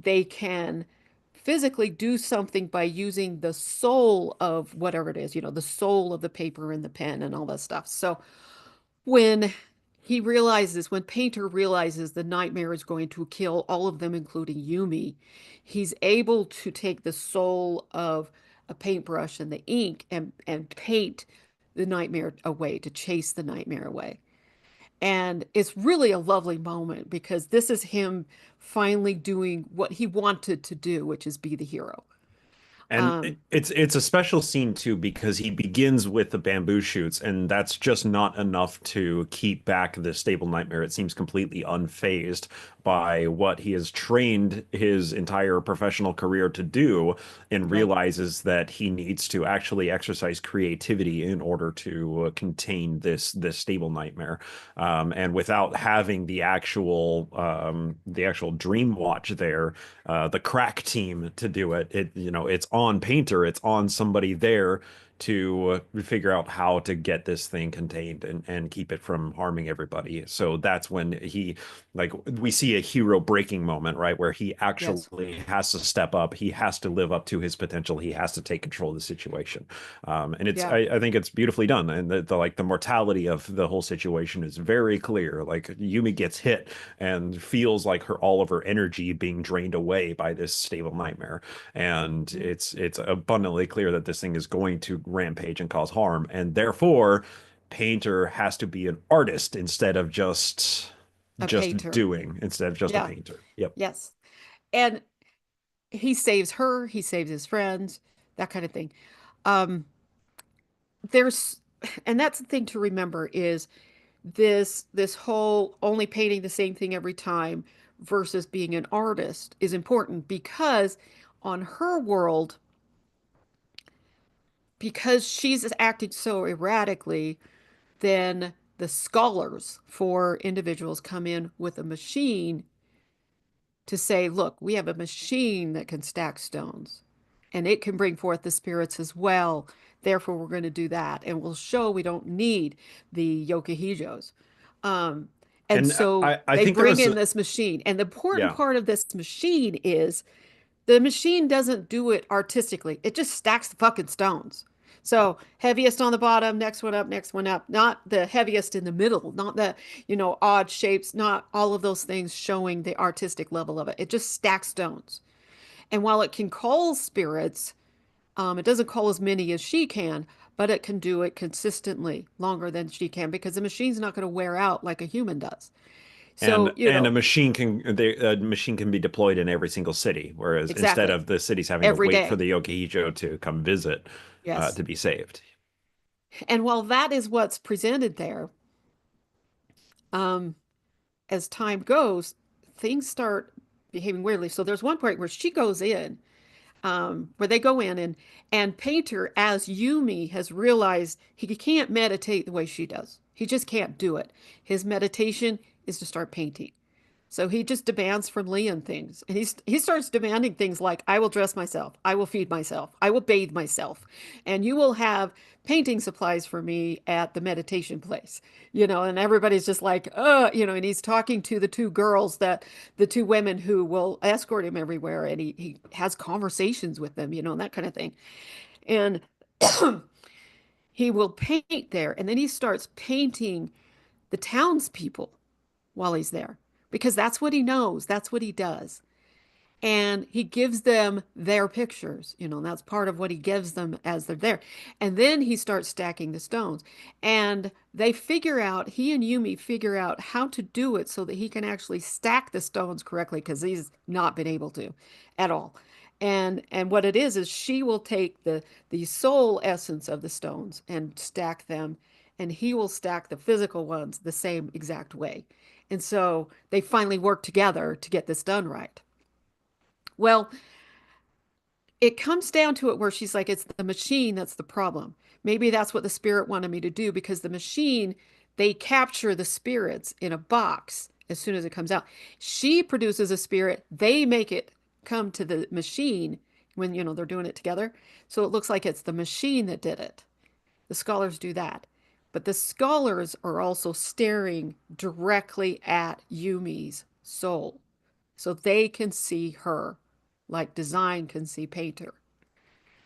they can physically do something by using the soul of whatever it is, the soul of the paper and the pen and all that stuff. So when when Painter realizes the nightmare is going to kill all of them, including Yumi, he's able to take the soul of a paintbrush and the ink and paint the nightmare away, to chase the nightmare away. And it's really a lovely moment because this is him finally doing what he wanted to do, which is be the hero. And Um, it's a special scene too because he begins with the bamboo shoots, and that's just not enough to keep back the stable nightmare. It seems completely unfazed by what he has trained his entire professional career to do, and right. realizes that he needs to actually exercise creativity in order to contain this stable nightmare. And without having the actual Dream Watch there, the crack team to do it. It's on Painter, it's on somebody there to figure out how to get this thing contained and keep it from harming everybody. So that's when we see a hero breaking moment, right? Where he Yes. actually has to step up. He has to live up to his potential. He has to take control of the situation. And Yeah. I think it's beautifully done. And the mortality of the whole situation is very clear. Like Yumi gets hit and feels like all of her energy being drained away by this stable nightmare. And Mhm. it's abundantly clear that this thing is going to rampage and cause harm. And therefore, Painter has to be an artist instead of just A just painter. doing, instead of just a Yeah. painter. Yep. Yes. And he saves her, he saves his friends, that kind of thing. Um, there's, and that's the thing to remember is this whole only painting the same thing every time versus being an artist is important because on her world, because she's acting so erratically, then the scholars for individuals come in with a machine to say, look, we have a machine that can stack stones and it can bring forth the spirits as well. Therefore, we're going to do that. And we'll show we don't need the Yokahijos. Um, and And so I they think there bring was in this machine. And the important yeah. part of this machine is the machine doesn't do it artistically. It just stacks the fucking stones. So heaviest on the bottom, next one up, not the heaviest in the middle, not the, odd shapes, not all of those things showing the artistic level of it. It just stacks stones. And while it can call spirits, it doesn't call as many as she can, but it can do it consistently longer than she can because the machine's not going to wear out like a human does. and So, and a machine can be deployed in every single city, whereas instead exactly, of the cities having to every wait for day. the Yokihijo to come visit Yes. to be saved. And while that is what's presented there, um, as time goes, things start behaving weirdly. So there's one point where she goes in, where they go in and Painter, as Yumi, has realized he can't meditate the way she does. He just can't do it. His meditation is to start painting. So he just demands from Leon things. And he starts demanding things like, I will dress myself, I will feed myself, I will bathe myself, and you will have painting supplies for me at the meditation place. And everybody's just like, and he's talking to the two girls the two women who will escort him everywhere, and he has conversations with them, and that kind of thing. And he will paint there, and then he starts painting the townspeople while he's there because that's what he knows, that's what he does. And he gives them their pictures, and that's part of what he gives them as they're there. And then he starts stacking the stones. And he and Yumi figure out how to do it so that he can actually stack the stones correctly because he's not been able to at all. And what it is she will take the soul essence of the stones and stack them, and he will stack the physical ones the same exact way. And so they finally work together to get this done right. Well, it comes down to it where she's like, it's the machine that's the problem. Maybe that's what the spirit wanted me to do because the machine, they capture the spirits in a box as soon as it comes out. She produces a spirit, they make it come to the machine when, they're doing it together. So it looks like it's the machine that did it. The scholars do that. But the scholars are also staring directly at Yumi's soul so they can see her like design can see painter.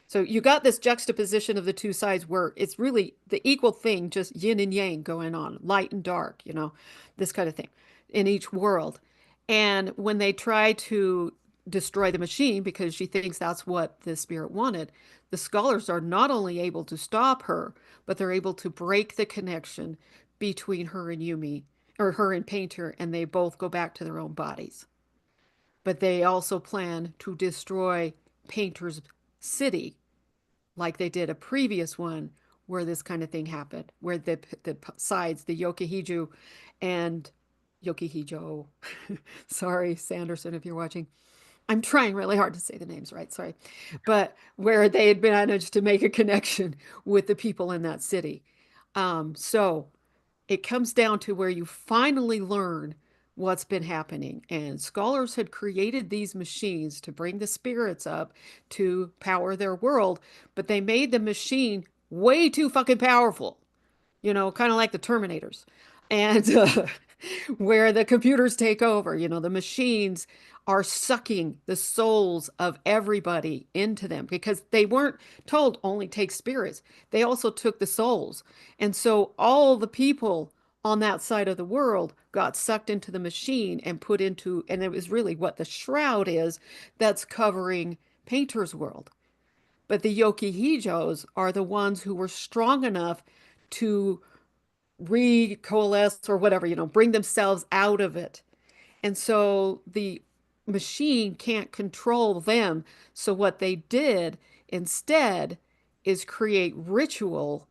So you got this juxtaposition of the two sides where it's really the equal thing, just yin and yang going on, light and dark, this kind of thing in each world. And when they try to destroy the machine because she thinks that's what the spirit wanted, the scholars are not only able to stop her, but they're able to break the connection between her and Yumi, or her and Painter, and they both go back to their own bodies. But they also plan to destroy Painter's city like they did a previous one where this kind of thing happened, where the sides, the Yokohiju and Yokohijo, sorry, Sanderson, if you're watching. I'm trying really hard to say the names right, sorry. But where they had managed to make a connection with the people in that city. So it comes down to where you finally learn what's been happening. And scholars had created these machines to bring the spirits up to power their world, but they made the machine way too fucking powerful, kind of like the Terminators. And where the computers take over, the machines are sucking the souls of everybody into them because they weren't told only take spirits. They also took the souls. And so all the people on that side of the world got sucked into the machine and put into, and it was really what the shroud is that's covering Painter's world. But the Yokihijos are the ones who were strong enough to recoalesce or whatever, bring themselves out of it. And so the machine can't control them. So what they did instead is create ritual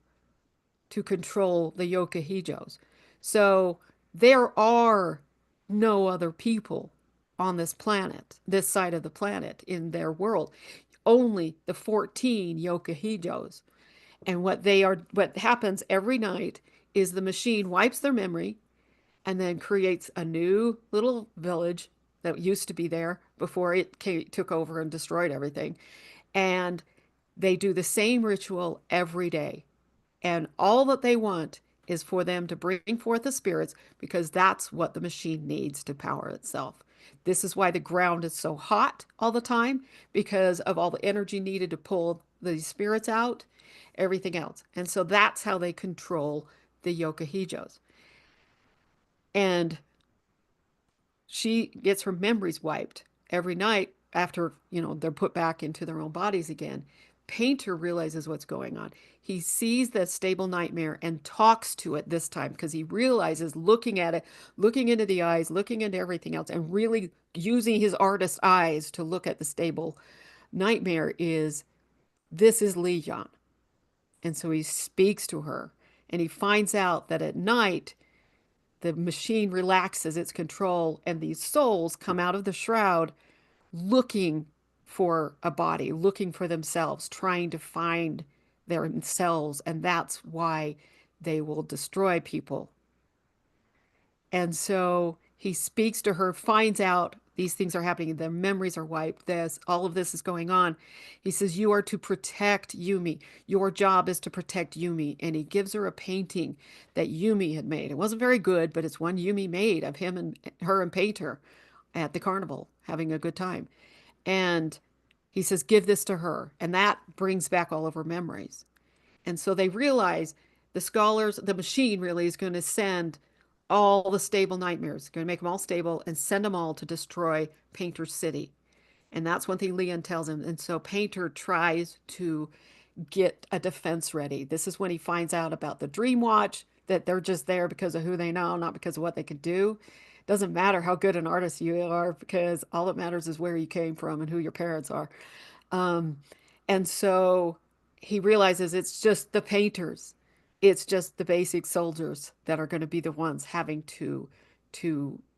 to control the Yokahijos. So there are no other people on this planet, this side of the planet in their world. Only the 14 Yokahijos. And what happens every night is the machine wipes their memory and then creates a new little village that used to be there before took over and destroyed everything. And they do the same ritual every day. And all that they want is for them to bring forth the spirits because that's what the machine needs to power itself. This is why the ground is so hot all the time because of all the energy needed to pull the spirits out, everything else. And so that's how they control the Yokahijos. And she gets her memories wiped every night after, they're put back into their own bodies again. Painter realizes what's going on. He sees the stable nightmare and talks to it this time because he realizes looking at it, looking into the eyes, looking into everything else, and really using his artist eyes to look at the stable nightmare is this is Li Yan. And so he speaks to her and he finds out that at night the machine relaxes its control and these souls come out of the shroud looking for a body, looking for themselves, trying to find themselves. And that's why they will destroy people. And so he speaks to her, finds out these things are happening, their memories are wiped, all of this is going on. He says, you are to protect Yumi. Your job is to protect Yumi. And he gives her a painting that Yumi had made. It wasn't very good, but it's one Yumi made of him and her and Painter at the carnival having a good time. And he says, give this to her. And that brings back all of her memories. And so they realize the machine really is going to send all the stable nightmares, going to make them all stable and send them all to destroy Painter's city. And that's one thing Leon tells him. And so Painter tries to get a defense ready. This is when he finds out about the Dream Watch, that they're just there because of who they know, not because of what they can do. Doesn't matter how good an artist you are, because all that matters is where you came from and who your parents are. Um, and so he realizes it's just the painters. It's just the basic soldiers that are going to be the ones having to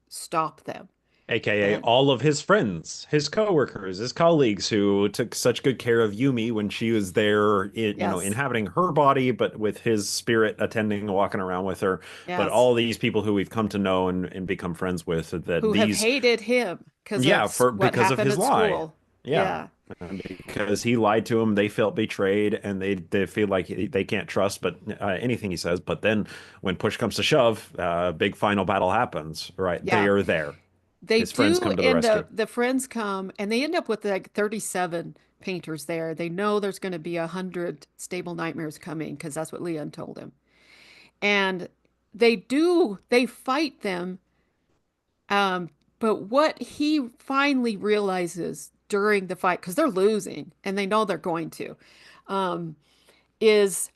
stop them. AKA And all of his friends, his coworkers, his colleagues who took such good care of Yumi when she was there, yes, inhabiting her body, but with his spirit attending, walking around with her. But yes, all these people who we've come to know and become friends with, that who have these, hated him because yeah, of for what because of happened his at lie. school. Yeah. Yeah, Because he lied to them, they felt betrayed, and they feel like they can't trust but anything he says. But then, when push comes to shove, big final battle happens. Right, they yeah. are there. They His friends do come to the end rescue. up, the friends come and they end up with like 37 painters there. They know there's going to be 100 stable nightmares coming because that's what Leon told him. And they fight them. Um, but what he finally realizes during the fight, because they're losing and they know they're going to, um, is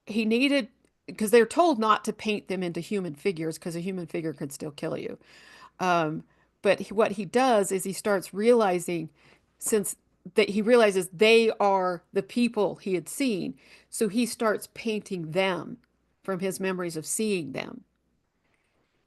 he needed, because they're told not to paint them into human figures because a human figure could still kill you. Um, but what he does is he starts realizing, since that he realizes they are the people he had seen, so he starts painting them from his memories of seeing them.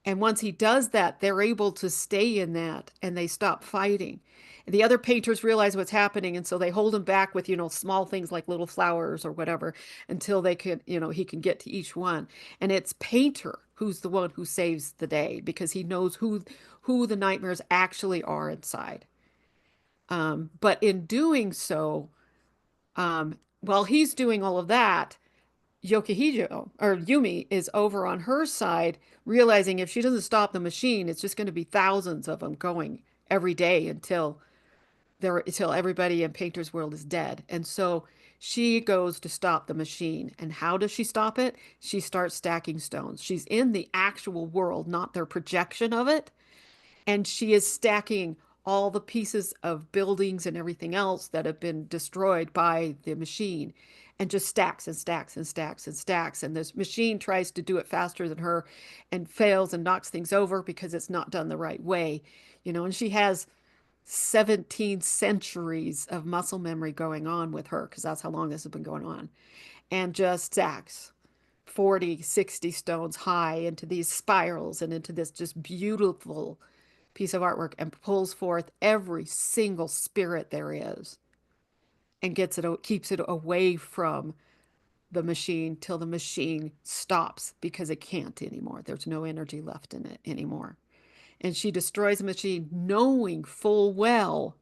And once he does that, they're able to stay in that and they stop fighting. And the other painters realize what's happening, and so they hold him back with, small things like little flowers or whatever until they could, he can get to each one. And it's Painter who's the one who saves the day because he knows who the nightmares actually are inside. But in doing so, while he's doing all of that, Yokohijo or Yumi is over on her side, realizing if she doesn't stop the machine, it's just going to be thousands of them going every day until everybody in Painter's World is dead. And so she goes to stop the machine. And how does she stop it? She starts stacking stones. She's in the actual world, not their projection of it, and she is stacking all the pieces of buildings and everything else that have been destroyed by the machine and just stacks and stacks and stacks and stacks. And this machine tries to do it faster than her and fails and knocks things over because it's not done the right way. And she has 17 centuries of muscle memory going on with her because that's how long this has been going on. And just stacks 40, 60 stones high into these spirals and into this just beautiful piece of artwork and pulls forth every single spirit there is and keeps it away from the machine till the machine stops because it can't anymore. There's no energy left in it anymore. And she destroys the machine knowing full well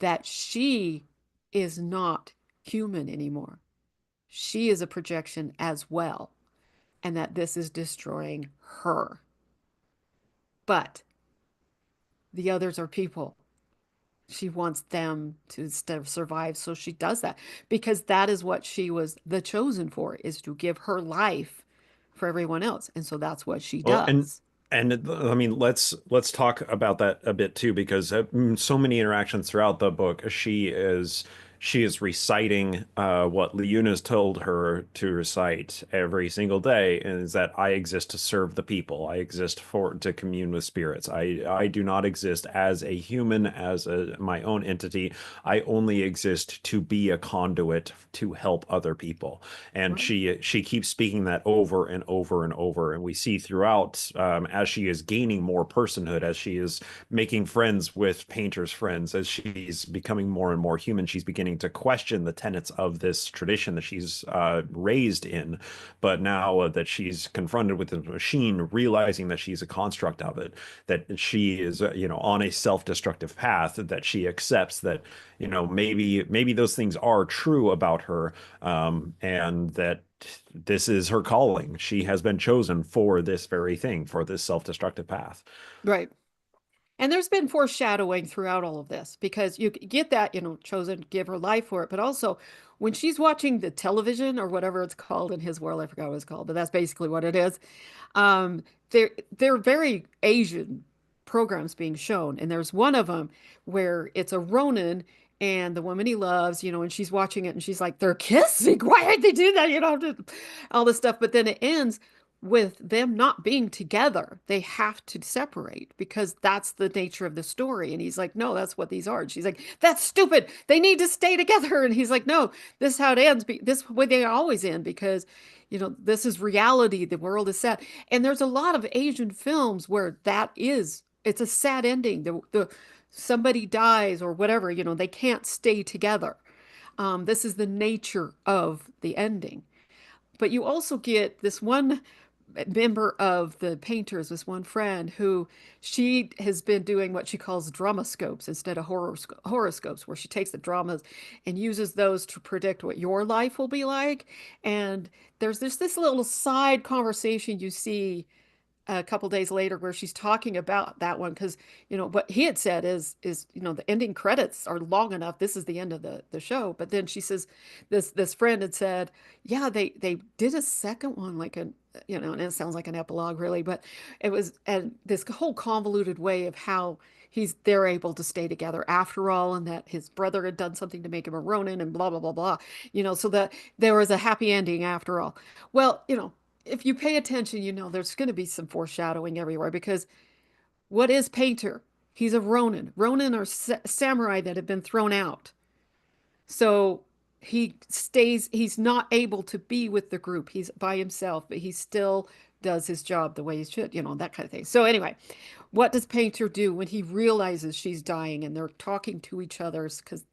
that she is not human anymore. She is a projection as well, and that this is destroying her. But the others are people. She wants them to survive, so she does that because that is what she was the chosen for, is to give her life for everyone else. And so that's what she Well, and does. and I mean, let's talk about that a bit too, because so many interactions throughout the book, she is reciting what Leuna's told her to recite every single day, and is that I exist to serve the people. I exist to commune with spirits. I do not exist as a human, my own entity. I only exist to be a conduit to help other people. And Right. she keeps speaking that over and over and over. And we see throughout, as she is gaining more personhood, as she is making friends with Painter's friends, as she's becoming more and more human, she's beginning beginning to question the tenets of this tradition that she's raised in. But now that she's confronted with the machine, realizing that she's a construct of it, that she is, on a self-destructive path, that she accepts that, maybe those things are true about her, and that this is her calling. She has been chosen for this very thing, for this self-destructive path. Right. And there's been foreshadowing throughout all of this because you get that, chosen, give her life for it. But also, when she's watching the television or whatever it's called in his world, I forgot what it's called, but that's basically what it is. Um, they're very Asian programs being shown, and there's one of them where it's a Ronin and the woman he loves, and she's watching it and she's like, they're kissing. Why did they do that? All this stuff. But then it ends with them not being together. They have to separate because that's the nature of the story. And he's like, no, that's what these are. And she's like, that's stupid. They need to stay together. And he's like, no, this is how it ends. This way they always end because, this is reality. The world is set. And there's a lot of Asian films where it's a sad ending. The somebody dies or whatever, they can't stay together. This is the nature of the ending. But you also get this one member of the painters, this one friend who she has been doing what she calls dramascopes instead of horoscopes, where she takes the dramas and uses those to predict what your life will be like. And there's this little side conversation you see a couple days later where she's talking about that one because what he had said is the ending credits are long enough, this is the end of the show. But then she says this friend had said, yeah, they did a second one, like and it sounds like an epilogue really, but it was, and this whole convoluted way of how they're able to stay together after all, and that his brother had done something to make him a Ronin and blah blah blah blah, so that there was a happy ending after all. Well, if you pay attention, there's going to be some foreshadowing everywhere because what is Painter? He's a Ronin. Ronin are samurai that have been thrown out. So he's not able to be with the group. He's by himself, but he still does his job the way he should, that kind of thing. So anyway, what does Painter do when he realizes she's dying and they're talking to each other because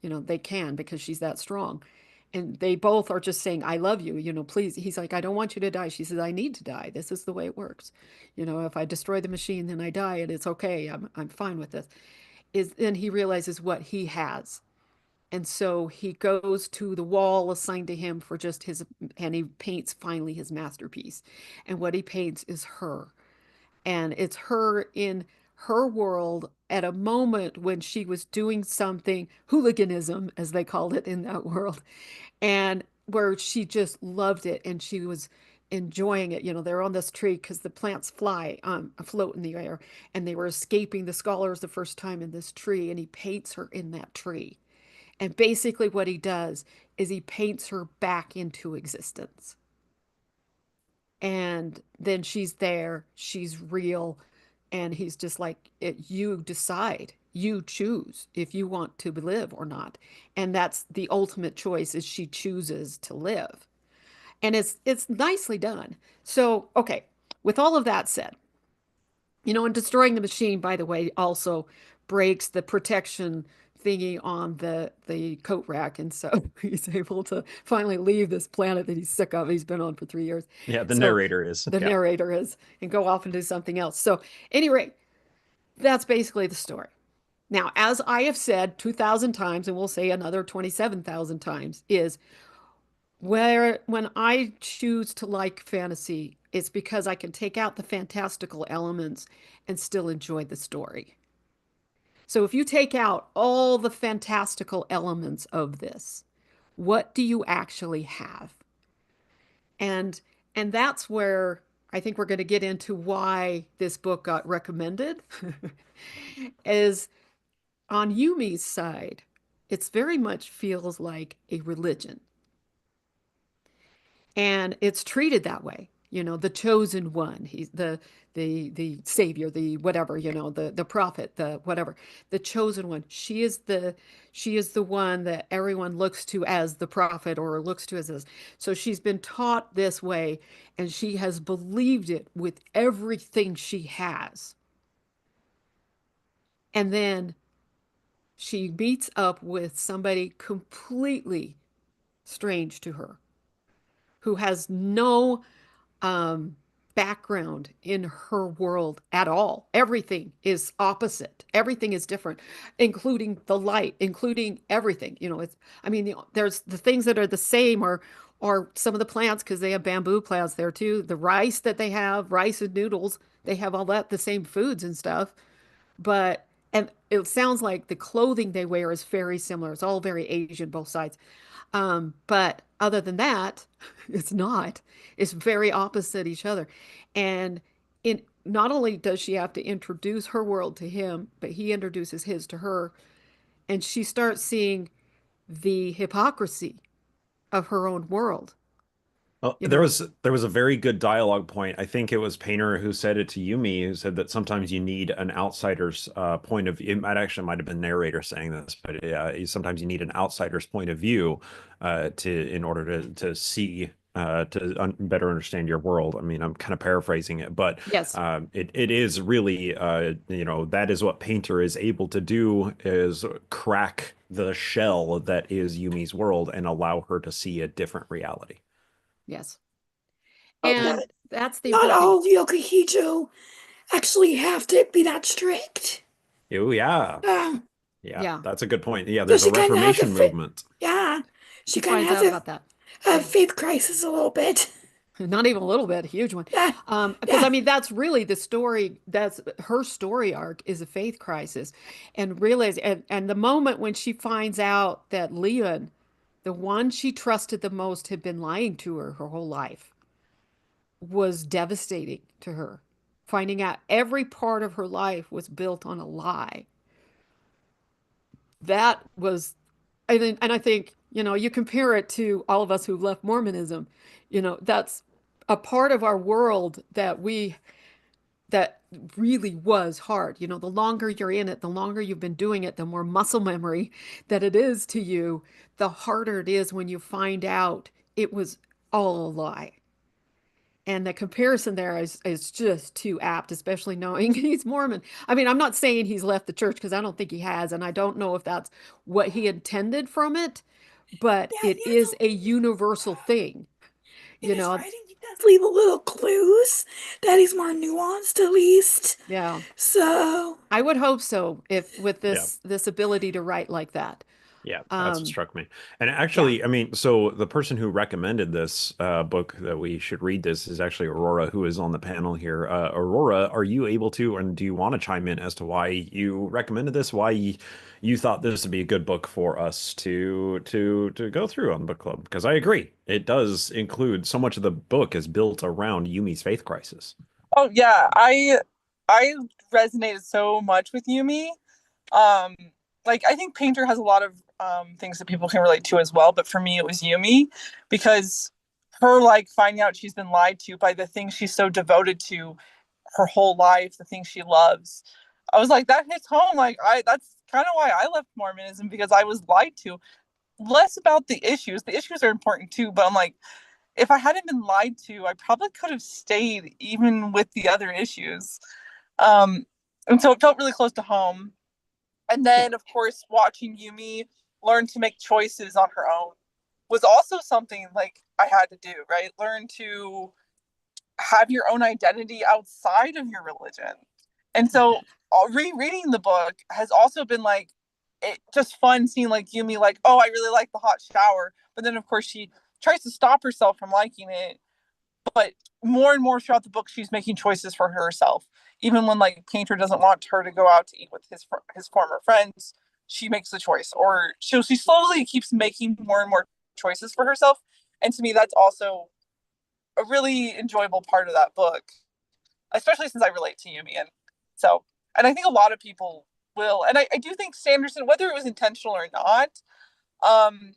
they can because she's that strong. And they both are just saying, I love you, please. He's like, I don't want you to die. She says, I need to die. This is the way it works. If I destroy the machine, then I die and it's okay. I'm fine with this. Then he realizes what he has. And so he goes to the wall assigned to him for just and he paints finally his masterpiece. And what he paints is her. And it's her in her world at a moment when she was doing something, hooliganism, as they called it in that world, and where she just loved it and she was enjoying it. They're on this tree because the plants float in the air, and they were escaping the scholars the first time in this tree, and he paints her in that tree. And basically what he does is he paints her back into existence. And then she's there, she's real, and he's just like, you decide, you choose if you want to live or not. And that's the ultimate choice, is she chooses to live. And it's nicely done. So, okay, with all of that said, and destroying the machine, by the way, also breaks the protection thingy on the coat rack, and so he's able to finally leave this planet that he's sick of. He's been on for 3 years. Yeah, the So narrator is. the Yeah. narrator is, and go off and do something else. So, anyway, that's basically the story. Now, as I have said 2,000 times, and we'll say another 27,000 times, is when I choose to like fantasy, it's because I can take out the fantastical elements and still enjoy the story. So if you take out all the fantastical elements of this, what do you actually have? And and that's where I think we're going to get into why this book got recommended is on Yumi's side, it's very much feels like a religion. And it's treated that way. The chosen one. He's the savior, the whatever, the prophet, the whatever, the chosen one. She is the one that everyone looks to as the prophet or looks to as this. So she's been taught this way, and she has believed it with everything she has. And then she meets up with somebody completely strange to her who has no um, background in her world at all. Everything is opposite. Everything is different, including the light, including everything. It's, I mean, there's the things that are the same or some of the plants, because they have bamboo plants there too. The rice that they have, rice and noodles, they have all that, the same foods and stuff. But, and it sounds like the clothing they wear is very similar. It's all very Asian, both sides. But other than that, it's not. It's very opposite each other. And in not only does she have to introduce her world to him, but he introduces his to her, and she starts seeing the hypocrisy of her own world. Well, You there know, was there was a very good dialogue point. I think it was Painter who said it to Yumi, who said that sometimes you need an outsider's point of view. Might have been narrator saying this, but sometimes you need an outsider's point of view to in order to see better understand your world. I mean, I'm kind of paraphrasing it, but yes, it is really that is what Painter is able to do, is crack the shell that is Yumi's world and allow her to see a different reality. yes. Oh, And not, that's the not important thing. all Yokohito actually have to be that strict. Oh yeah. Uh, Yeah, Yeah, that's a good point. Yeah, so there's a she kind of has a Reformation movement. yeah, she she kind of finds has out about that. a faith crisis a little bit. Not even a little bit, a huge one. Yeah, Because yeah, I mean, that's really the story. That's her story arc is a faith crisis, and realize, and the moment when she finds out that Leon, the one she trusted the most, had been lying to her whole life, was devastating to her. Finding out every part of her life was built on a lie. That was, and I think, you compare it to all of us who left Mormonism, that's a part of our world that really was hard. The longer you're in it, the longer you've been doing it, the more muscle memory that it is to you, the harder it is when you find out it was all a lie. And the comparison there is just too apt, especially knowing he's Mormon. I mean, I'm not saying he's left the church because I don't think he has, and I don't know if that's what he intended from it, but yeah. it is a universal thing. In You his know, writing, he does leave a little clues that he's more nuanced, at least. yeah. So I would hope so if with Yeah. this ability to write like that. Yeah, that's what Um, struck me. And yeah. actually, I mean, so the person who recommended this book that we should read this is actually Aurora, who is on the panel here. Aurora, are you able to, and do you want to chime in as to why you recommended this? Why you thought this would be a good book for us to go through on the book club? Because I agree, it does include so much of the book is built around Yumi's faith crisis. Oh yeah, I resonated so much with Yumi. Um, like I think Painter has a lot of things that people can relate to as well, but for me it was Yumi because her like finding out she's been lied to by the thing she's so devoted to her whole life, the thing she loves. I was like, that hits home. Like I that's kind of why I left Mormonism because I was lied to. Less about the issues. The issues are important too, but I'm like, if I hadn't been lied to, I probably could have stayed even with the other issues. Um, and so it felt really close to home. And Yeah. then, of course, watching Yumi learn to make choices on her own was also something like I had to do, right? Learn to have your own identity outside of your religion. And so rereading the book has also been like just fun seeing like Yumi like, oh, I really like the hot shower. But then of course she tries to stop herself from liking it. But more and more throughout the book, she's making choices for herself. Even when like Painter doesn't want her to go out to eat with his former friends, she makes the choice, or she slowly keeps making more and more choices for herself. And to me, that's also a really enjoyable part of that book, especially since I relate to Yumi. And I think a lot of people will. And I do think Sanderson, whether it was intentional or not, um,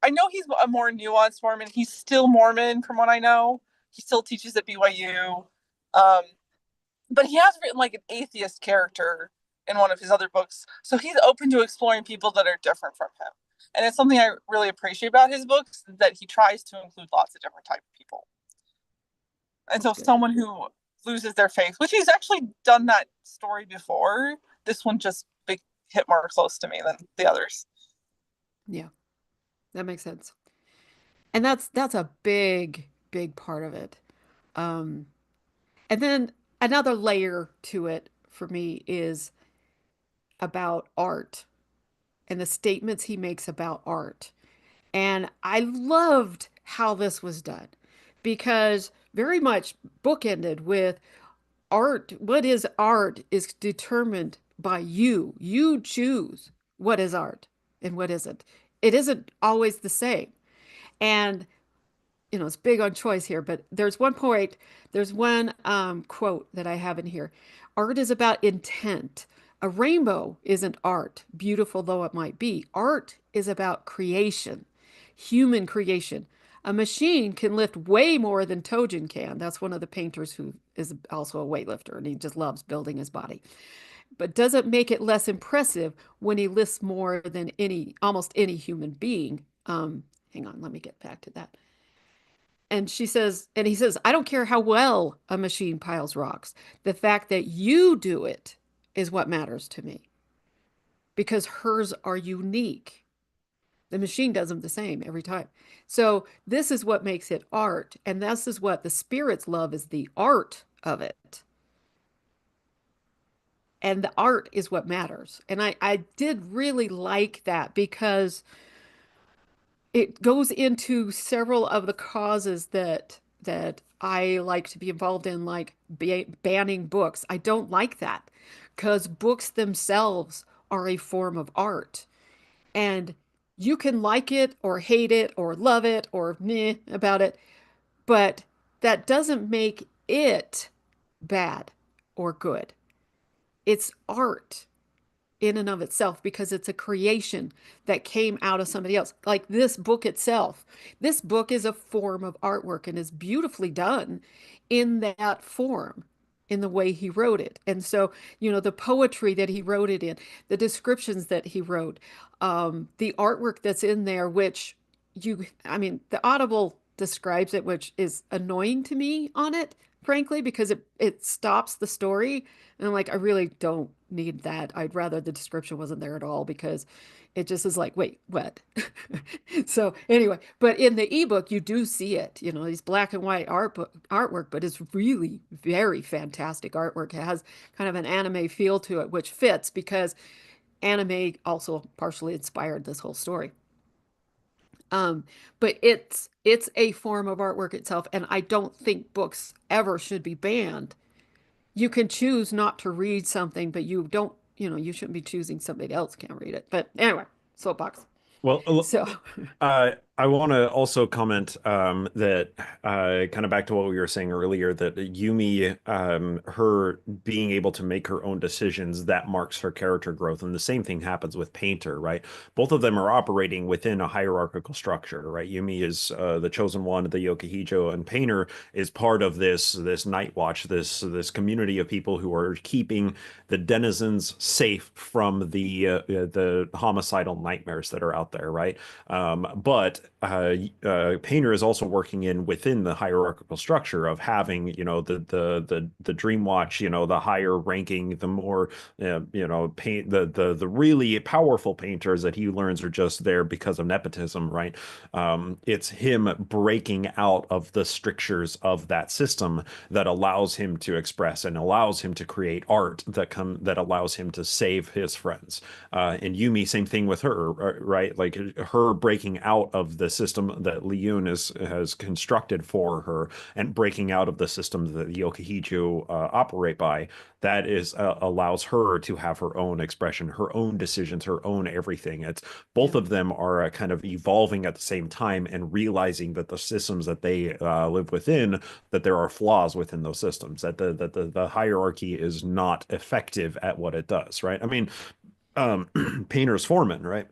I know he's a more nuanced Mormon. He's still Mormon, from what I know. He still teaches at BYU. Um, but he has written like an atheist character in one of his other books. So he's open to exploring people that are different from him. And it's something I really appreciate about his books, that he tries to include lots of different type of people. And That's so good. someone who loses their faith, which he's actually done that story before, this one just hit more close to me than the others. Yeah, that makes sense. And that's a big part of it. Um, and then another layer to it for me is about art and the statements he makes about art. And I loved how this was done because very much bookended with art. What is art is determined by you. You choose what is art and what isn't. It isn't always the same. And it's big on choice here, but there's one quote that I have in here. Art is about intent. A rainbow isn't art, beautiful though it might be. Art is about creation, human creation. A machine can lift way more than Tojin can. That's one of the painters who is also a weightlifter, and he just loves building his body. But doesn't make it less impressive when he lifts more than almost any human being. Hang on, let me get back to that. And he says, I don't care how well a machine piles rocks. The fact that you do it is what matters to me because hers are unique. The machine does them the same every time. So this is what makes it art. And this is what the spirits love is the art of it. And the art is what matters. And I did really like that because it goes into several of the causes that I like to be involved in, like banning books. I don't like that because books themselves are a form of art. And you can like it or hate it or love it or meh about it, but that doesn't make it bad or good. It's art in and of itself because it's a creation that came out of somebody else. Like this book itself. This book is a form of artwork and is beautifully done in that form, in the way he wrote it. And so, the poetry that he wrote it in, the descriptions that he wrote, the artwork that's in there, which I mean, the Audible describes it, which is annoying to me on it, frankly, because it stops the story. And I'm like, I really don't need that. I'd rather the description wasn't there at all because it just is like, wait, what? So anyway, but in the ebook, you do see it, these black and white artwork, but it's really very fantastic artwork. It has kind of an anime feel to it, which fits because anime also partially inspired this whole story. Um, but it's a form of artwork itself, and I don't think books ever should be banned. You can choose not to read something, but you shouldn't be choosing somebody else can't read it. But anyway, soapbox. Well, So, I want to also comment that kind of back to what we were saying earlier, that Yumi, her being able to make her own decisions, that marks her character growth. And the same thing happens with Painter, right? Both of them are operating within a hierarchical structure, right? Yumi is the chosen one of the Yokohijo, and Painter is part of this Night Watch, this community of people who are keeping the denizens safe from the homicidal nightmares that are out there, right? But Painter is also working within the hierarchical structure of having, the Dream Watch, the higher ranking, the more, paint the really powerful painters that he learns are just there because of nepotism, right? It's him breaking out of the strictures of that system that allows him to express and allows him to create art that allows him to save his friends. And Yumi, same thing with her, right? Like her breaking out of the system that Liyun has constructed for her and breaking out of the system that the Yokohiju operate by. That is allows her to have her own expression, her own decisions, her own everything. It's yeah, both of them are kind of evolving at the same time and realizing that the systems that they live within, that there are flaws within those systems, that the hierarchy is not effective at what it does, right? I mean, Painter's foreman, right?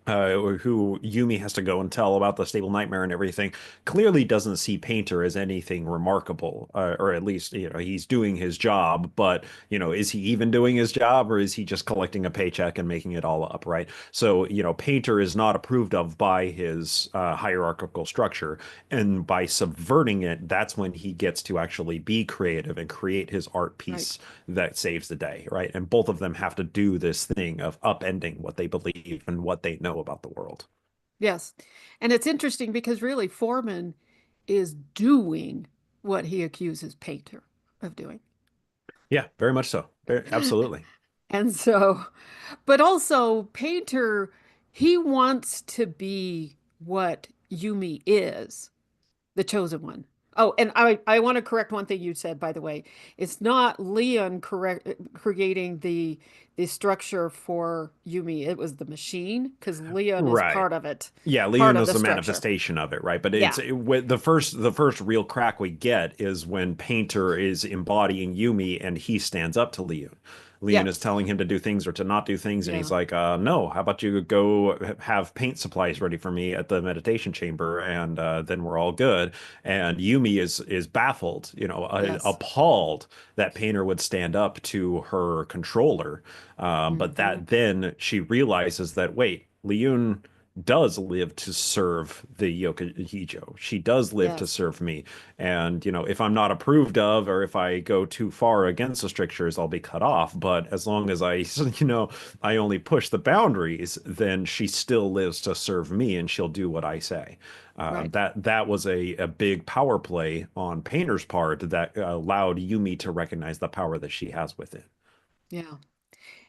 who Yumi has to go and tell about the stable nightmare and everything, clearly doesn't see Painter as anything remarkable, or at least, he's doing his job, but, is he even doing his job, or is he just collecting a paycheck and making it all up, right? So, Painter is not approved of by his hierarchical structure, and by subverting it, that's when he gets to actually be creative and create his art Right. piece that saves the day, right? And both of them have to do this thing of upending what they believe and what they know about the world. Yes. And it's interesting because really Foreman is doing what he accuses Painter of doing. Yeah, very much so. Absolutely. And so, but also Painter, he wants to be what Yumi is, the chosen one. Oh, and I want to correct one thing you said, by the way. It's not Leon creating the structure for Yumi. It was the machine because Leon is Right. part of it, Yeah, part Leon of is the the structure. manifestation of it, right? But Yeah. the first real crack we get is when Painter is embodying Yumi and he stands up to Leon. Leon is Yes. telling him to do things or to not do things, and Yeah. he's like, "No, how about you go have paint supplies ready for me at the meditation chamber, and then we're all good." And Yumi is baffled, Yes. appalled that Painter would stand up to her controller. But Hmm. that then she realizes that, wait, Leon does live to serve the Yokohijo. She does live to Yes. serve me. And, if I'm not approved of, or if I go too far against the strictures, I'll be cut off. But as long as I, I only push the boundaries, then she still lives to serve me and she'll do what I say. Right. That was a big power play on Painter's part that allowed Yumi to recognize the power that she has within. Yeah.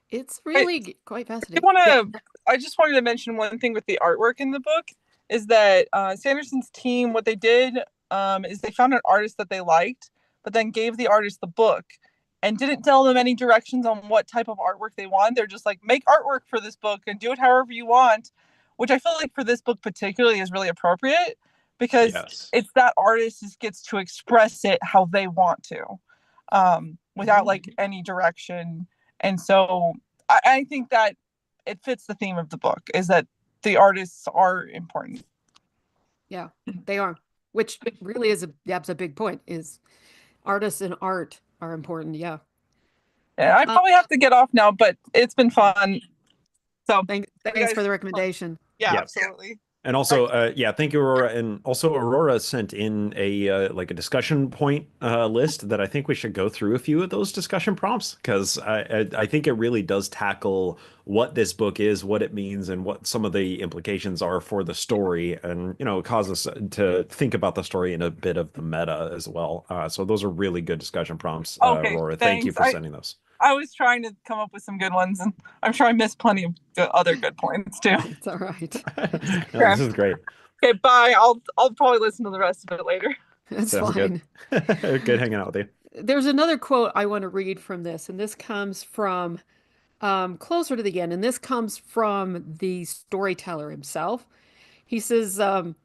It's I, really quite I fascinating. want Yeah. to. I just wanted to mention one thing with the artwork in the book is that Sanderson's team, what they did is they found an artist that they liked, but then gave the artist the book and didn't tell them any directions on what type of artwork they want. They're just like, make artwork for this book and do it however you want, which I feel like for this book particularly is really appropriate because Yes. it's that artist just gets to express it how they want to, without like any direction. And so I think that it fits the theme of the book is that the artists are important. Yeah. They are, which really is that's a big point is artists and art are important. Yeah. Yeah, I Uh, probably have to get off now, but it's been fun. So, you thanks for guys, the recommendation. yeah, Yeah. absolutely. And All also, right. yeah, thank you, Aurora. And also, Aurora sent in a like a discussion point list that I think we should go through a few of those discussion prompts because I think it really does tackle what this book is, what it means, and what some of the implications are for the story, and cause us to think about the story in a bit of the meta as well. So those are really good discussion prompts, Okay, Aurora. Thank you thanks. for sending those. I was trying to come up with some good ones, and I'm sure I missed plenty of other good points too. It's all right. No, this Okay. is great. Okay, bye. I'll probably listen to the rest of it later. That's Sounds good. fine. Good hanging out with you. There's another quote I want to read from this, and this comes from closer to the end, and this comes from the storyteller himself. He says,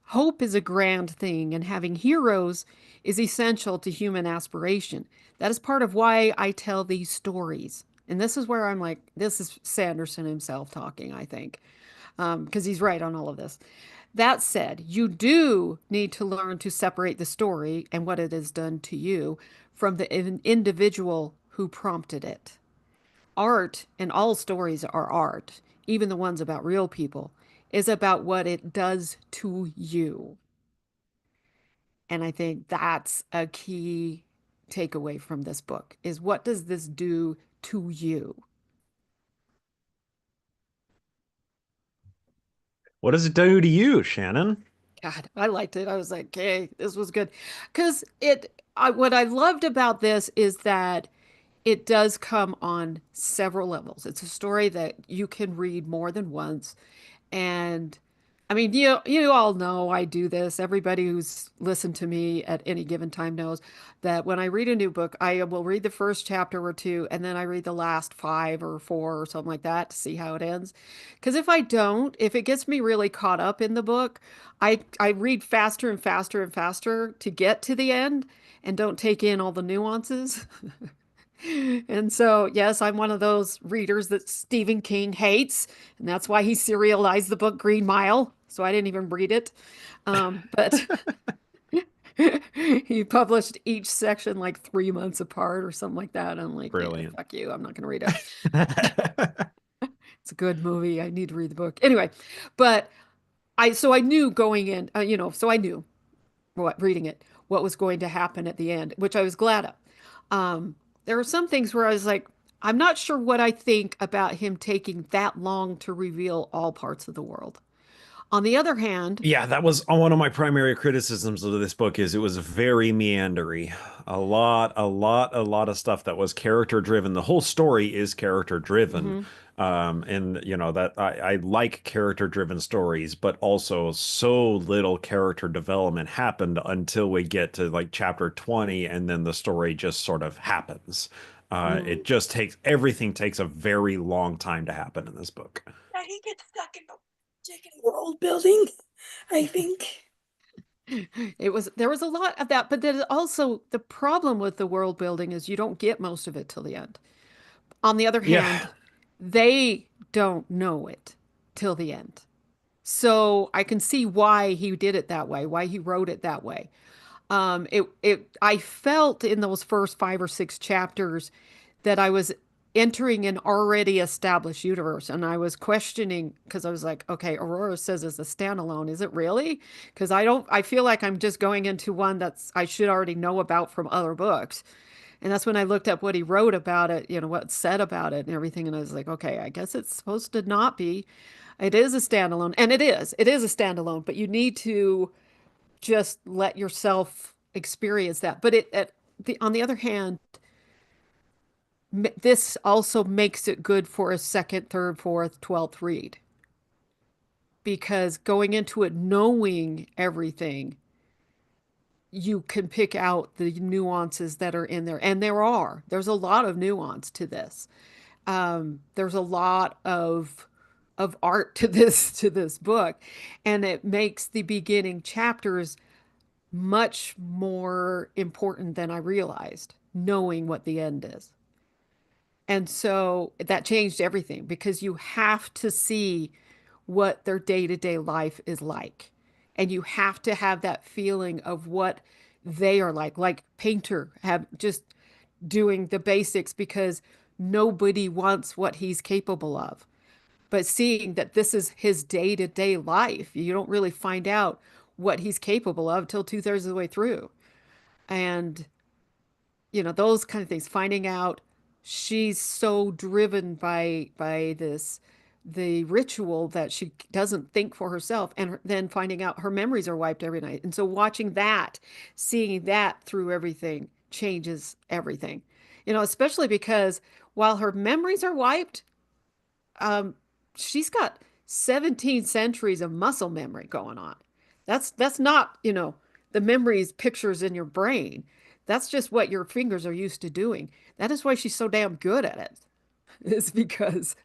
hope is a grand thing, and having heroes is essential to human aspiration. That is part of why I tell these stories. And this is where I'm like, this is Sanderson himself talking, I think, because he's right on all of this. That said, you do need to learn to separate the story and what it has done to you from the individual who prompted it. Art, and all stories are art, even the ones about real people, is about what it does to you. And I think that's a key takeaway from this book is what does this do to you? What does it do to you, Shannon? God, I liked it. I was like, okay, this was good. Because what I loved about this is that it does come on several levels. It's a story that you can read more than once. And I mean, you all know I do this. Everybody who's listened to me at any given time knows that when I read a new book, I will read the first chapter or two, and then I read the last five or four or something like that to see how it ends. Because if I don't, if it gets me really caught up in the book, I read faster and faster and faster to get to the end and don't take in all the nuances. And so, yes, I'm one of those readers that Stephen King hates, and that's why he serialized the book Green Mile. So I didn't even read it. But he published each section like 3 months apart or something like that. I'm like, yeah, Brilliant. fuck you. I'm not going to read it. It's a good movie. I need to read the book. Anyway, but so I knew going in, so I knew reading it, what was going to happen at the end, which I was glad of. There were some things where I was like, I'm not sure what I think about him taking that long to reveal all parts of the world. On the other hand, Yeah, that was one of my primary criticisms of this book is it was very meandery. A lot of stuff that was character driven. The whole story is character driven. mhm. And that I like character driven stories, but also so little character development happened until we get to like chapter 20, and then the story just sort of happens. It just everything takes a very long time to happen in this book. I think it's stuck in the chicken world building, I think. There was a lot of that, but then also the problem with the world building is you don't get most of it till the end. On the other Yeah. hand, they don't know it till the end. So I can see why he did it that way, why he wrote it that way. I felt in those first 5 or 6 chapters that I was entering an already established universe, and I was questioning because I was like, okay, Aurora says it's a standalone. Is it really? Because I feel like I'm just going into one that's I should already know about from other books. And that's when I looked up what he wrote about it, what it said about it and everything. And I was like, okay, I guess it's supposed to not be. It is a standalone. And it is. It is a standalone, but you need to just let yourself experience that. But on the other hand, this also makes it good for a second, third, fourth, 12th read. Because going into it knowing everything, you can pick out the nuances that are in there. And there's a lot of nuance to this. There's a lot of art to this book, and it makes the beginning chapters much more important than I realized, knowing what the end is. And so that changed everything because you have to see what their day-to-day life is like. And you have to have that feeling of what they are like Painter have just doing the basics because nobody wants what he's capable of. But seeing that this is his day-to-day life, you don't really find out what he's capable of till 2/3 of the way through. And those kind of things, finding out she's so driven by the ritual that she doesn't think for herself, and then finding out her memories are wiped every night. And so watching that, seeing that through everything changes everything. Especially because while her memories are wiped, um, she's got 17 centuries of muscle memory going on. That's not, the memories, pictures in your brain. That's just what your fingers are used to doing. That is why she's so damn good at it. Is because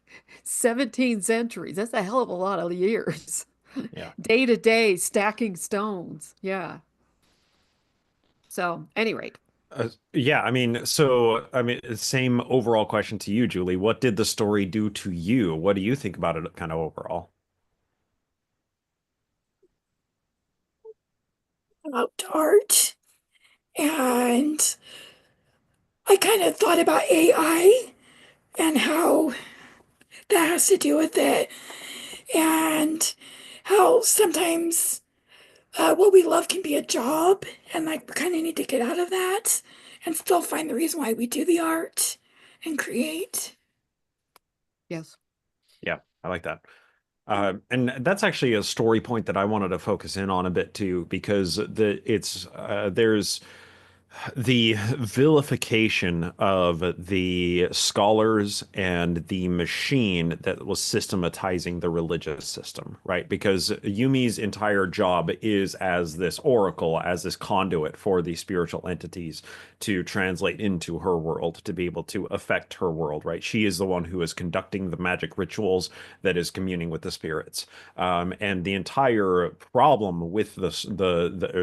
17 centuries, that's a hell of a lot of years. Yeah. Day to day, stacking stones. Yeah. So, any rate. Yeah, same overall question to you, Julie. What did the story do to you? What do you think about it kind of overall? About art. And I kind of thought about AI and how that has to do with it, and how sometimes what we love can be a job, and like we kind of need to get out of that and still find the reason why we do the art and create. Yes. Yeah, I like that. And that's actually a story point that I wanted to focus in on a bit too, because there's the vilification of the scholars and the machine that was systematizing the religious system, right? Because Yumi's entire job is as this oracle, as this conduit for the spiritual entities to translate into her world, to be able to affect her world, right? She is the one who is conducting the magic rituals that is communing with the spirits. And the entire problem with or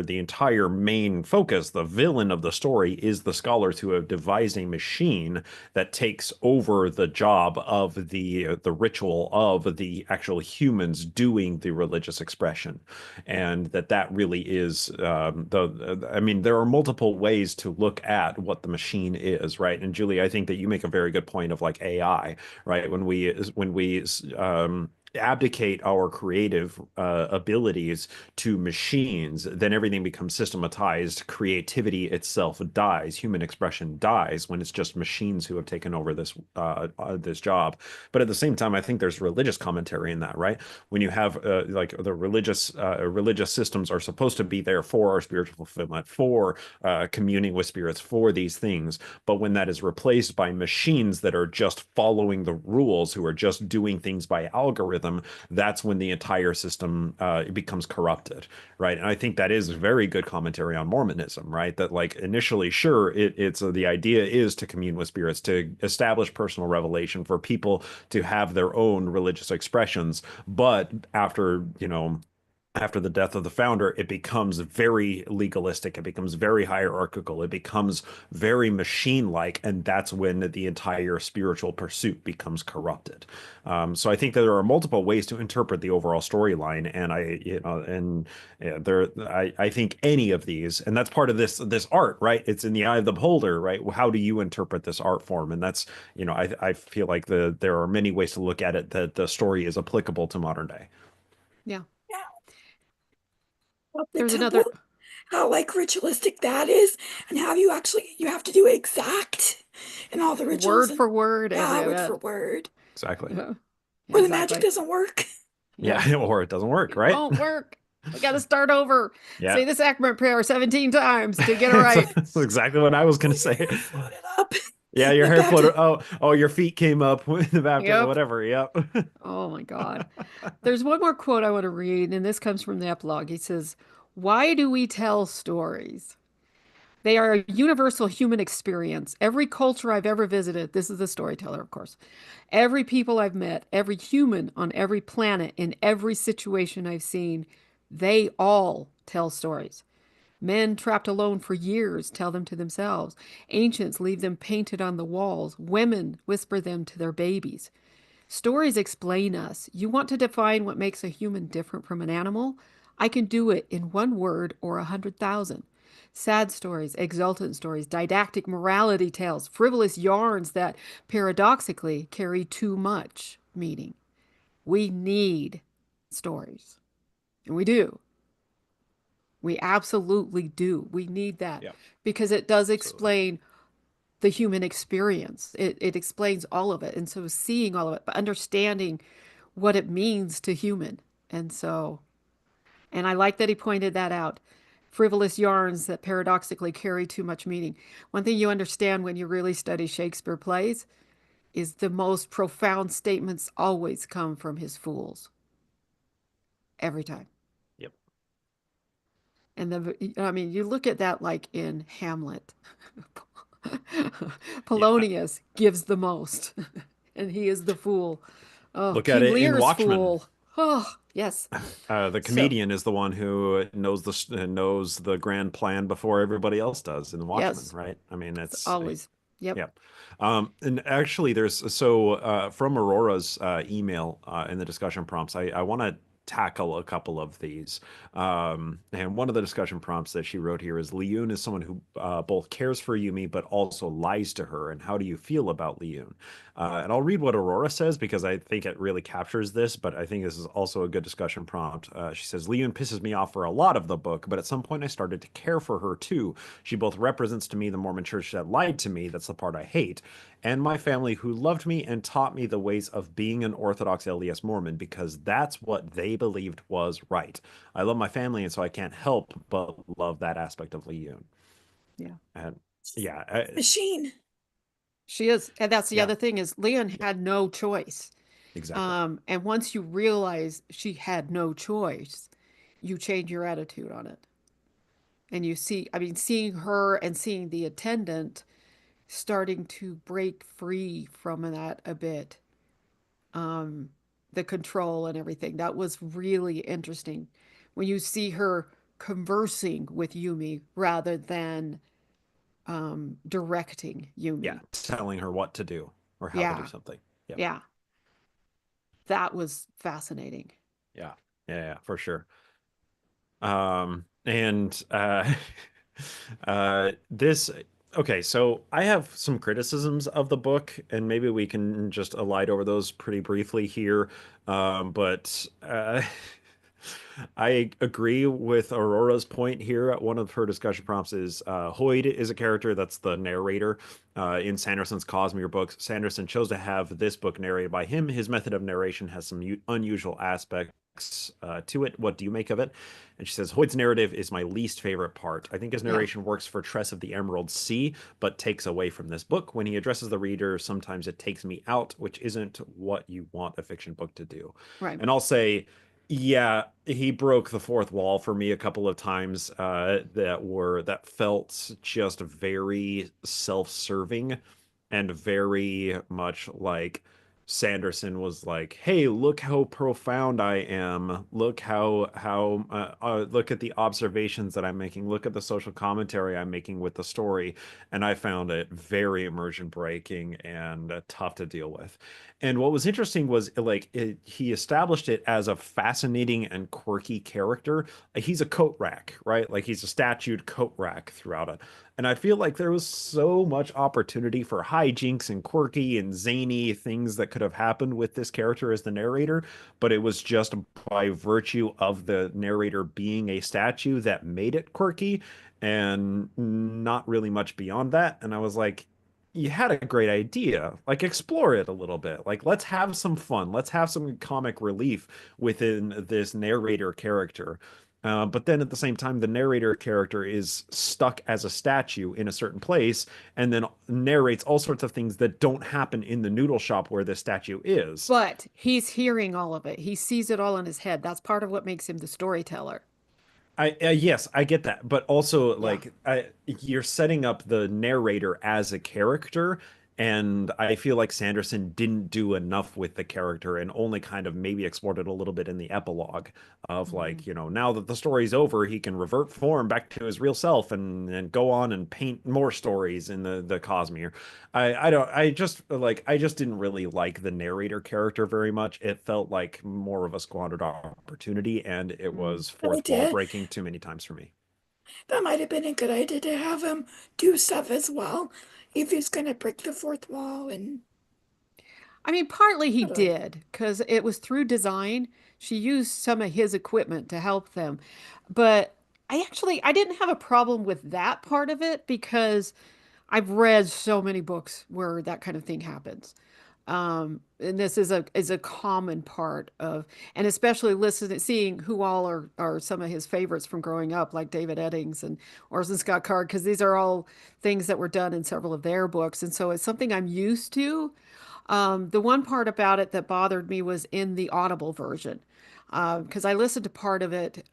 the entire main focus, the villain of the story is the scholars who have devised a machine that takes over the job of the ritual of the actual humans doing the religious expression, and that really is the I mean, there are multiple ways to look at what the machine is, right? And Julie, I think that you make a very good point of like AI, right? When we abdicate our creative abilities to machines, then everything becomes systematized. Creativity itself dies. Human expression dies when it's just machines who have taken over this job. But at the same time, I think there's religious commentary in that, right? When you have like the religious systems are supposed to be there for our spiritual fulfillment, for communing with spirits, for these things. But when that is replaced by machines that are just following the rules, who are just doing things by algorithm, that's when the entire system becomes corrupted, right? And I think that is very good commentary on Mormonism, right? That like initially, sure, it's the idea is to commune with spirits, to establish personal revelation for people to have their own religious expressions, but after the death of the founder, it becomes very legalistic. It becomes very hierarchical. It becomes very machine-like, and that's when the entire spiritual pursuit becomes corrupted. So I think that there are multiple ways to interpret the overall storyline, and I think any of these, and that's part of this art, right? It's in the eye of the beholder, right? How do you interpret this art form? And that's, I feel like there are many ways to look at it that the story is applicable to modern day. Yeah. Yeah. Up the There's temple, another how like ritualistic that is, and how you have to do exact in all the rituals, word and for word, yeah, every word for bit. word, Exactly. Yeah, or the magic exactly. doesn't work. Yeah. Yeah, or it doesn't work, It right? won't work. We got to start over. Yeah. Say the sacrament prayer 17 times to get it That's, right. that's exactly what I was gonna Like your say. hair floated up Yeah, in your the hair baptism. floated. Oh, your feet came up in the baptism, Yep. whatever. Yep. Oh my God. There's one more quote I want to read, and this comes from the epilogue. He says, "Why do we tell stories? They are a universal human experience. Every culture I've ever visited, this is the storyteller, of course. Every people I've met, every human on every planet, in every situation I've seen, they all tell stories. Men trapped alone for years tell them to themselves. Ancients leave them painted on the walls. Women whisper them to their babies. Stories explain us. You want to define what makes a human different from an animal? I can do it in one word or 100,000. Sad stories, exultant stories, didactic morality tales, frivolous yarns that paradoxically carry too much meaning. We need stories. And we do. We absolutely do. We need that Yeah, because it does absolutely. explain the human experience. It explains all of it. And so seeing all of it, but understanding what it means to human. And so, and I like that he pointed that out. Frivolous yarns that paradoxically carry too much meaning. One thing you understand when you really study Shakespeare plays is the most profound statements always come from his fools. Every time. Yep. And I mean, you look at that like in Hamlet. Yeah. Polonius gives the most, and he is the fool. Oh, Look at King it in Lear's Watchmen. fool. Oh, yes. The So, comedian is the one who knows the grand plan before everybody else does in Watchmen, yes, right? I mean, it's it's always, yep. yeah. And actually, from Aurora's email in the discussion prompts, I want to tackle a couple of these. And one of the discussion prompts that she wrote here is Leon is someone who both cares for Yumi but also lies to her. And how do you feel about Leon? And I'll read what Aurora says because I think it really captures this, but I think this is also a good discussion prompt. She says, Leon pisses me off for a lot of the book, but at some point I started to care for her too. She both represents to me the Mormon church that lied to me, that's the part I hate, and my family who loved me and taught me the ways of being an Orthodox LDS Mormon because that's what they believed was right. I love my family, and so I can't help but love that aspect of Leon. Yeah, And yeah, Machine. she is. And that's the yeah, other thing is Leon had no choice. exactly. And once you realize she had no choice, you change your attitude on it. And you see, I mean, seeing her and seeing the attendant starting to break free from that a bit, the control and everything. That was really interesting when you see her conversing with Yumi rather than directing Yeah, Yumi. telling her what to do or how to do Yeah, something. Yeah. yeah, that was fascinating. Yeah. Yeah, yeah, for sure. And this okay, so I have some criticisms of the book, and maybe we can just alight over those pretty briefly here. But I agree with Aurora's point here. One of her discussion prompts is Hoyd is a character that's the narrator in Sanderson's Cosmere books. Sanderson chose to have this book narrated by him. His method of narration has some unusual aspects to it. What do you make of it? And she says, Hoyd's narrative is my least favorite part. I think his Yeah, narration works for Tress of the Emerald Sea, but takes away from this book. When he addresses the reader, sometimes it takes me out, which isn't what you want a fiction book to do. right. And I'll say, yeah, he broke the fourth wall for me a couple of times that felt just very self-serving and very much like Sanderson was like, "Hey, look how profound I am. Look look at the observations that I'm making. Look at the social commentary I'm making with the story." And I found it very immersion breaking and tough to deal with. And what was interesting was he established it as a fascinating and quirky character. He's a coat rack, right? Like he's a statued coat rack throughout it. And I feel like there was so much opportunity for hijinks and quirky and zany things that could have happened with this character as the narrator, but it was just by virtue of the narrator being a statue that made it quirky and not really much beyond that. And I was like, you had a great idea. Like, explore it a little bit. Like, let's have some fun. Let's have some comic relief within this narrator character. But then at the same time, the narrator character is stuck as a statue in a certain place and then narrates all sorts of things that don't happen in the noodle shop where the statue is. But he's hearing all of it. He sees it all in his head. That's part of what makes him the storyteller. Yes, I get that, but also Yeah. you're setting up the narrator as a character, and I feel like Sanderson didn't do enough with the character and only kind of maybe explored it a little bit in the epilogue of Mhm. now that the story's over, he can revert form back to his real self and go on and paint more stories in the Cosmere. I don't I just didn't really like the narrator character very much. It felt like more of a squandered opportunity, and it Mm. was Really fourth wall did. breaking too many times for me. That might have been a good idea to have him do stuff as well. If he's going to break the fourth wall and I mean, partly he I don't know. did because it was through design. She used some of his equipment to help them. But I didn't have a problem with that part of it because I've read so many books where that kind of thing happens. And this is a common part of, and especially listening, seeing who all are some of his favorites from growing up, like David Eddings and Orson Scott Card, because these are all things that were done in several of their books, and so it's something I'm used to. The one part about it that bothered me was in the Audible version, because I listened to part of it.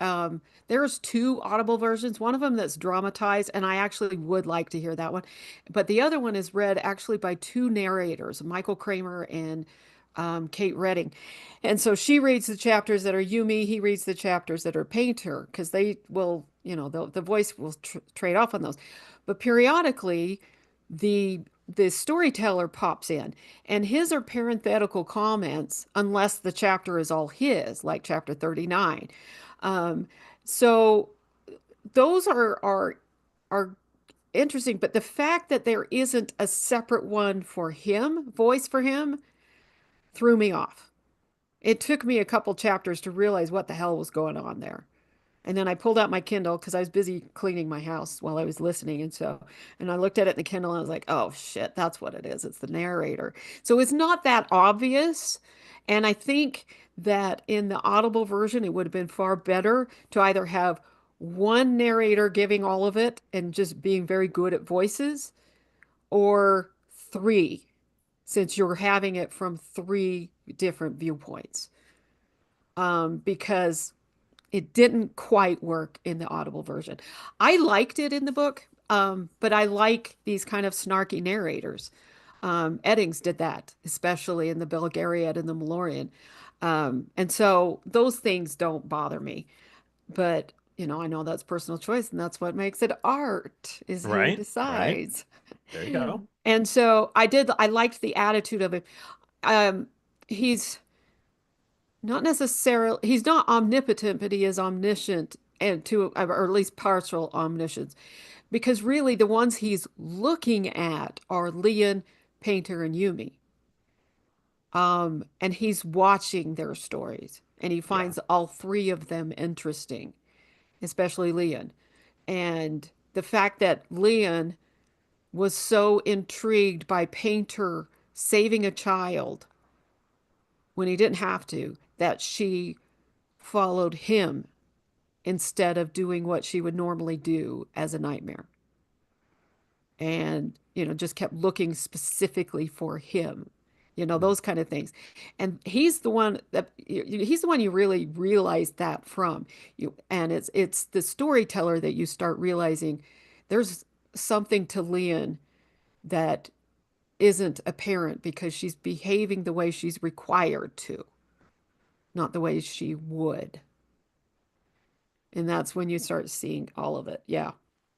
There's two Audible versions, one of them that's dramatized, and I actually would like to hear that one. But the other one is read actually by two narrators, Michael Kramer and Kate Redding. And so she reads the chapters that are Yumi, he reads the chapters that are Painter, because they will, the voice will trade off on those. But periodically, the storyteller pops in, and his are parenthetical comments unless the chapter is all his, like chapter 39. Um, so those are interesting, but the fact that there isn't a separate one for him, voice for him, threw me off. It took me a couple chapters to realize what the hell was going on there. And then I pulled out my Kindle because I was busy cleaning my house while I was listening. And I looked at it in the Kindle and I was like, oh shit, that's what it is. It's the narrator. So it's not that obvious. And I think that in the Audible version, it would have been far better to either have one narrator giving all of it and just being very good at voices, or three, since you're having it from three different viewpoints. Because it didn't quite work in the Audible version. I liked it in the book, but I like these kind of snarky narrators. Eddings did that, especially in the Belgariad and the Malorian. And so those things don't bother me. But I know that's personal choice, and that's what makes it art, is who Right? Right? decides. There you go. And so I liked the attitude of him. Um, he's he's not omnipotent, but he is omniscient and or at least partial omniscience. Because really the ones he's looking at are Leon, Painter, and Yumi. And he's watching their stories, and he Yeah. finds all three of them interesting, especially Leon. And the fact that Leon was so intrigued by Painter saving a child when he didn't have to, that she followed him instead of doing what she would normally do as a nightmare. And, just kept looking specifically for him, those kind of things. And he's the one you really realize that from. And it's the storyteller that you start realizing there's something to Leon that isn't apparent because she's behaving the way she's required to, not the way she would. And that's when you start seeing all of it. Yeah.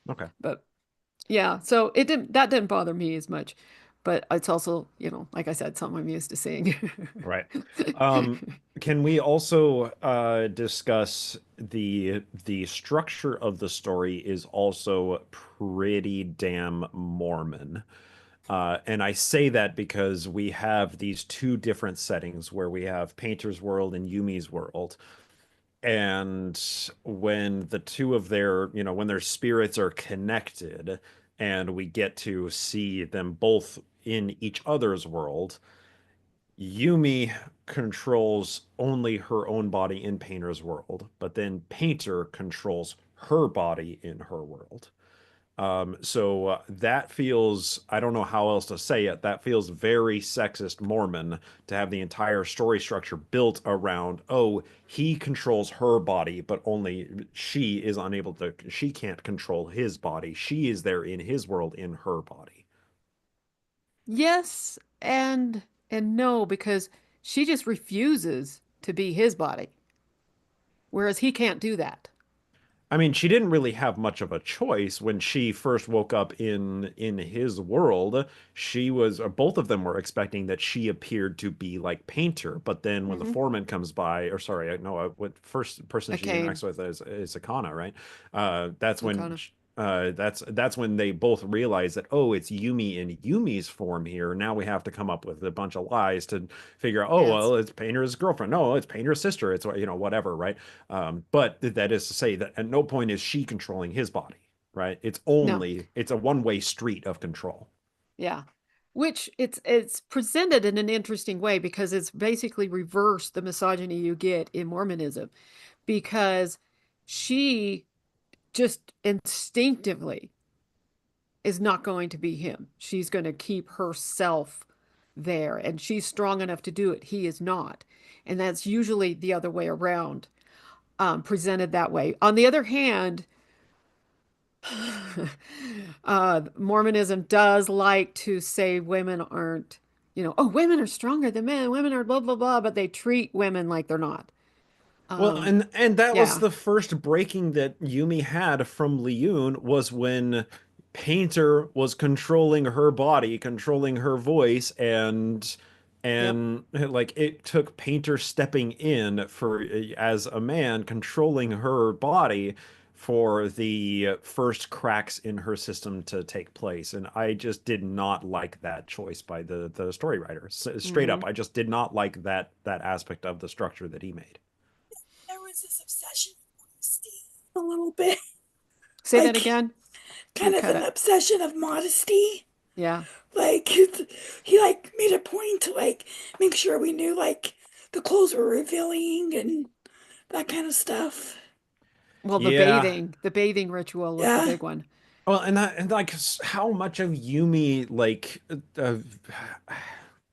Okay. But yeah, so that didn't bother me as much. But it's also, like I said, something I'm used to seeing. Right. Um, can we also discuss the structure of the story is also pretty damn Mormon. And I say that because we have these two different settings where we have Painter's world and Yumi's world. And when the two of when their spirits are connected and we get to see them both in each other's world, Yumi controls only her own body in Painter's world, but then Painter controls her body in her world. So that feels, I don't know how else to say it, that feels very sexist Mormon to have the entire story structure built around, oh, he controls her body, but only she can't control his body. She is there in his world in her body. Yes and no, because she just refuses to be his body, whereas he can't do that. I mean, she didn't really have much of a choice when she first woke up in his world. She was, or both of them were expecting that she appeared to be like Painter, but then when the Hmm. foreman comes by, or sorry, no, what first person A she cane, interacts with is Akana, right? That's a when kind of. that's when they both realize that, oh, it's Yumi in Yumi's form here. Now we have to come up with a bunch of lies to figure out, oh, Yes. well, it's Painter's girlfriend. No, it's Painter's sister. It's whatever, right? But that is to say that at no point is she controlling his body, right? No. It's a one-way street of control. Yeah. Which it's presented in an interesting way because it's basically reversed the misogyny you get in Mormonism because she just instinctively is not going to be him. She's going to keep herself there, and she's strong enough to do it. He is not. And that's usually the other way around, presented that way. On the other hand, Mormonism does like to say women aren't, oh, women are stronger than men, women are blah, blah, blah, but they treat women like they're not. Well, Um, and that was yeah, the first breaking that Yumi had from Liyun was when Painter was controlling her body, controlling her voice, yep. and like it took Painter stepping in for as a man controlling her body for the first cracks in her system to take place. And I just did not like that choice by the story writer. Straight up, Hmm. I just did not like that aspect of the structure that he made. There was this obsession with modesty a little bit, Say that like again. You kind of cut an it. obsession of modesty. Yeah. Like he like made a point to like make sure we knew like the clothes were revealing and that kind of stuff. Well, Yeah. the bathing ritual was the Yeah. big one. Well, and like how much of Yumi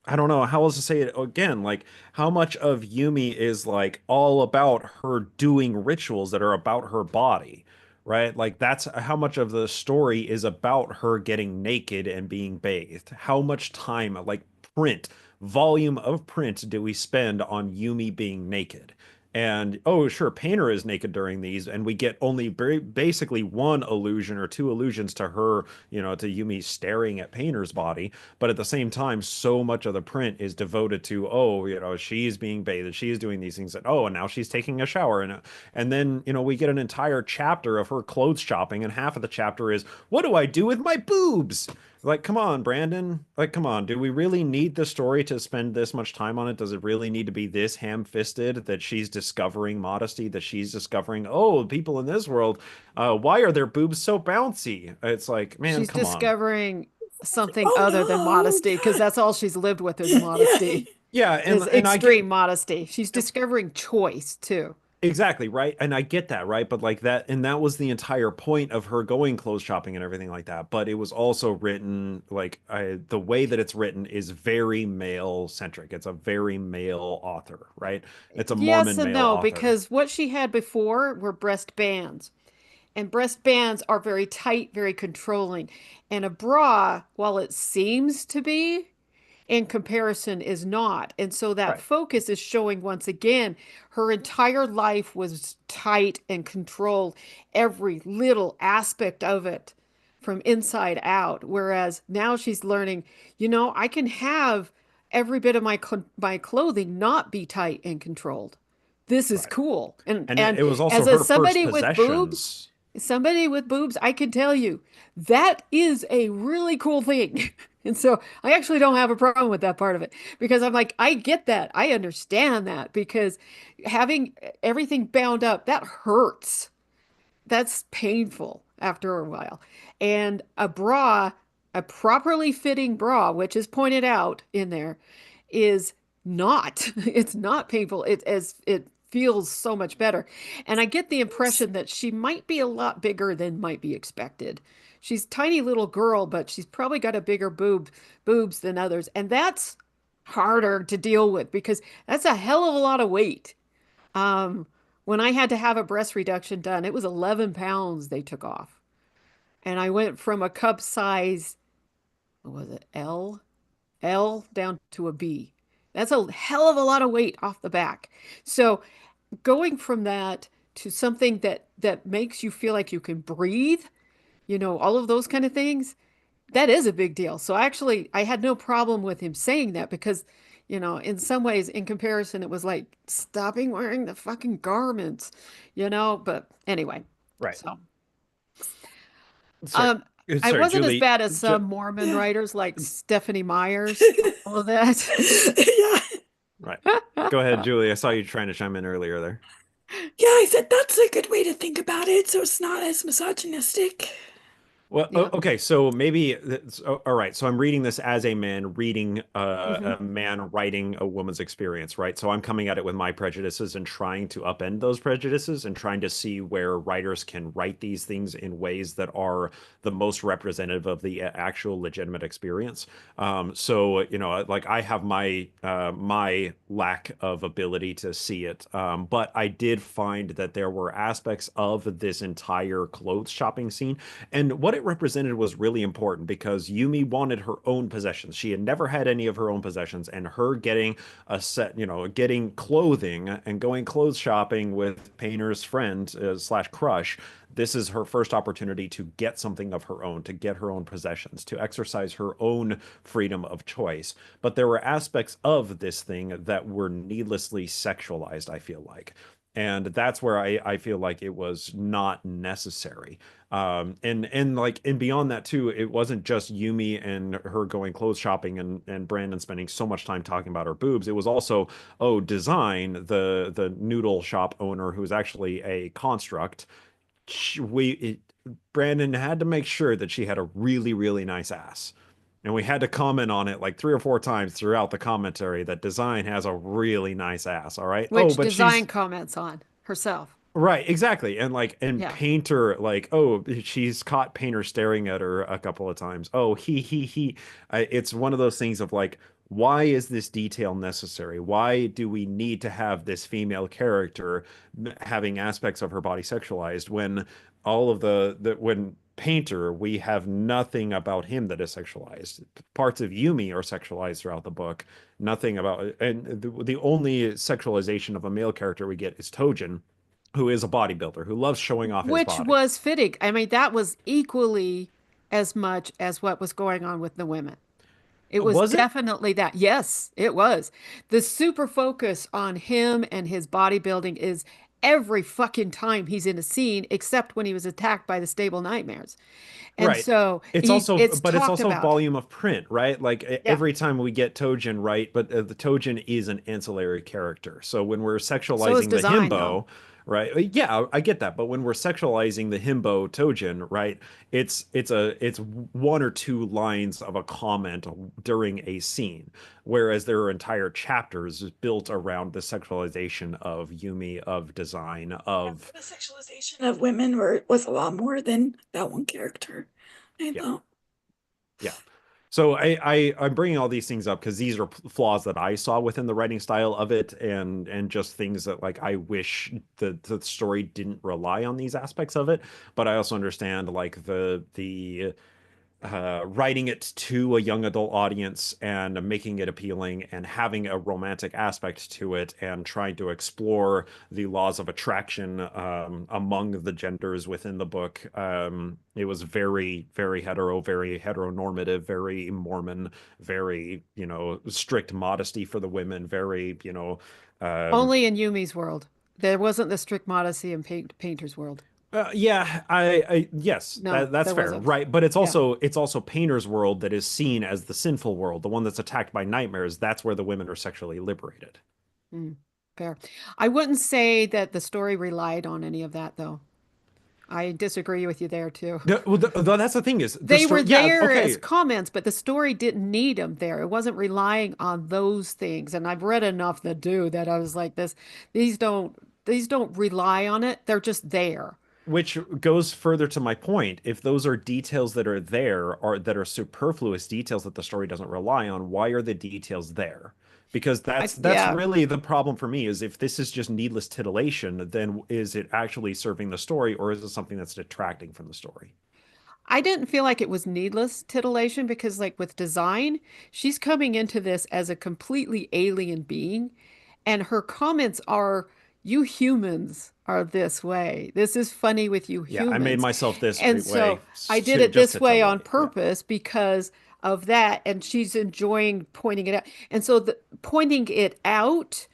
I don't know how else to say it again. Like how much of Yumi is like all about her doing rituals that are about her body, right? Like that's how much of the story is about her getting naked and being bathed. How much time, like print, volume of print do we spend on Yumi being naked? And oh, sure, Painter is naked during these, and we get only basically one illusion or two illusions to her, to Yumi staring at Painter's body. But at the same time, so much of the print is devoted to, oh, she's being bathed, she's doing these things, and oh, and now she's taking a shower, and then we get an entire chapter of her clothes shopping, and half of the chapter is, what do I do with my boobs? Like, come on, Brandon. Like, come on. Do we really need the story to spend this much time on it? Does it really need to be this ham-fisted that she's discovering modesty, that she's discovering, oh, people in this world, why are their boobs so bouncy? It's like, man, She's come on. discovering something Oh other than no, modesty because that's all she's lived with is yeah. modesty, Yeah, is and I get extreme modesty. She's discovering choice too. exactly, right? And I get that, right? But like that, and that was the entire point of her going clothes shopping and everything like that. But it was also written like the way that it's written is very male centric. It's a very male author, right? It's a Yes Mormon and male no, author. because what she had before were breast bands. And breast bands are very tight, very controlling. And a bra, while it seems to be, in comparison is not. And so that Right, focus is showing once again her entire life was tight and controlled, every little aspect of it from inside out. Whereas now she's learning, I can have every bit of my clothing not be tight and controlled. This is right. cool. And And and it was also as a her first somebody with boobs, possessions. somebody with boobs, I can tell you that is a really cool thing. And so I actually don't have a problem with that part of it because I'm like, I get that. I understand that because having everything bound up, that hurts. That's painful after a while. And a bra, a properly fitting bra, which is pointed out in there, is not. It's not painful. It feels so much better. And I get the impression that she might be a lot bigger than might be expected. She's a tiny little girl, but she's probably got a bigger boobs than others. And that's harder to deal with because that's a hell of a lot of weight. Um, when I had to have a breast reduction done, it was 11 pounds they took off. And I went from a cup size, what was it, L down to a B. That's a hell of a lot of weight off the back. So going from that to something that makes you feel like you can breathe, all of those kind of things, that is a big deal. So actually, I had no problem with him saying that because, in some ways, in comparison, it was like stopping wearing the fucking garments. But anyway, Right. so Sorry. um, I Sorry, wasn't as Julie. bad as some Mormon Yeah. writers like Stephanie Myers, all of that. Yeah. Right. Go ahead, Julie. I saw you trying to chime in earlier there. Yeah, I said that's a good way to think about it, so it's not as misogynistic. Well, Yeah. okay, so maybe all right. So I'm reading this as a man reading Hmm. a man writing a woman's experience, right? So I'm coming at it with my prejudices and trying to upend those prejudices and trying to see where writers can write these things in ways that are the most representative of the actual legitimate experience. So like I have my lack of ability to see it, but I did find that there were aspects of this entire clothes shopping scene and what it represented was really important because Yumi wanted her own possessions. She had never had any of her own possessions, and her getting a set, getting clothing and going clothes shopping with Painter's friend slash crush. This is her first opportunity to get something of her own, to get her own possessions, to exercise her own freedom of choice. But there were aspects of this thing that were needlessly sexualized, I feel like. And that's where I feel like it was not necessary. And like and beyond that too, it wasn't just Yumi and her going clothes shopping and Brandon spending so much time talking about her boobs. It was also, oh, Design, the noodle shop owner who's actually a construct. Brandon had to make sure that she had a really, really nice ass. And we had to comment on it like 3 or 4 times throughout the commentary that Design has a really nice ass. All right. Oh, Which but design she's comments on herself. right, exactly. And like and Yeah. Painter, like, oh, she's caught Painter staring at her a couple of times. Oh, he. It's one of those things of like, why is this detail necessary? Why do we need to have this female character having aspects of her body sexualized when all of the when Painter, we have nothing about him that is sexualized. Parts of Yumi are sexualized throughout the book. Nothing about, and the only sexualization of a male character we get is Tojin, who is a bodybuilder who loves showing off his Which body. was fitting. I mean, that was equally as much as what was going on with the women. It was Was it? definitely that. Yes, it was. The super focus on him and his bodybuilding is every fucking time he's in a scene, except when he was attacked by the stable nightmares. And Right. so It's also, it's but it's talked also about. volume of print, right? Like Yeah. every time we get Tojin, right? But the Tojin is an ancillary character. So when we're So is sexualizing the design, though. himbo, right? Yeah, I get that. But when we're sexualizing the himbo Tojin, right? It's one or two lines of a comment during a scene, whereas there are entire chapters built around the sexualization of Yumi, of design, Yeah, of the sexualization of women was a lot more than that one character. I yeah. thought. Yeah. So I'm bringing all these things up because these are flaws that I saw within the writing style of it, and just things that like I wish the story didn't rely on these aspects of it. But I also understand like the writing it to a young adult audience and making it appealing and having a romantic aspect to it and trying to explore the laws of attraction among the genders within the book. It was very heteronormative, very Mormon, very, strict modesty for the women, very, um, Only in Yumi's world. There wasn't the strict modesty in Painter's world. yeah, yes, No, that's there fair, wasn't. right? But Yeah. it's also Painter's world that is seen as the sinful world, the one that's attacked by nightmares. That's where the women are sexually liberated. Mm, fair. I wouldn't say that the story relied on any of that, though. I disagree with you there, too. Well, that's the thing is the They were story. Yeah, there as okay. comments, but the story didn't need them there. It wasn't relying on those things. And I've read enough that do that I was like this, these don't these don't rely on it. They're just there. Which goes further to my point. If those are details that are there or that are superfluous details that the story doesn't rely on, why are the details there? Because that's Yeah. really the problem for me is if this is just needless titillation, then is it actually serving the story or is it something that's detracting from the story? I didn't feel like it was needless titillation because, like with design, she's coming into this as a completely alien being, and her comments are, "You humans are this way. This is funny with you Yeah, I made humans." myself this And way so I did it just this to way on titillate. Yeah. purpose because of that, and she's enjoying pointing it out. And so the pointing it out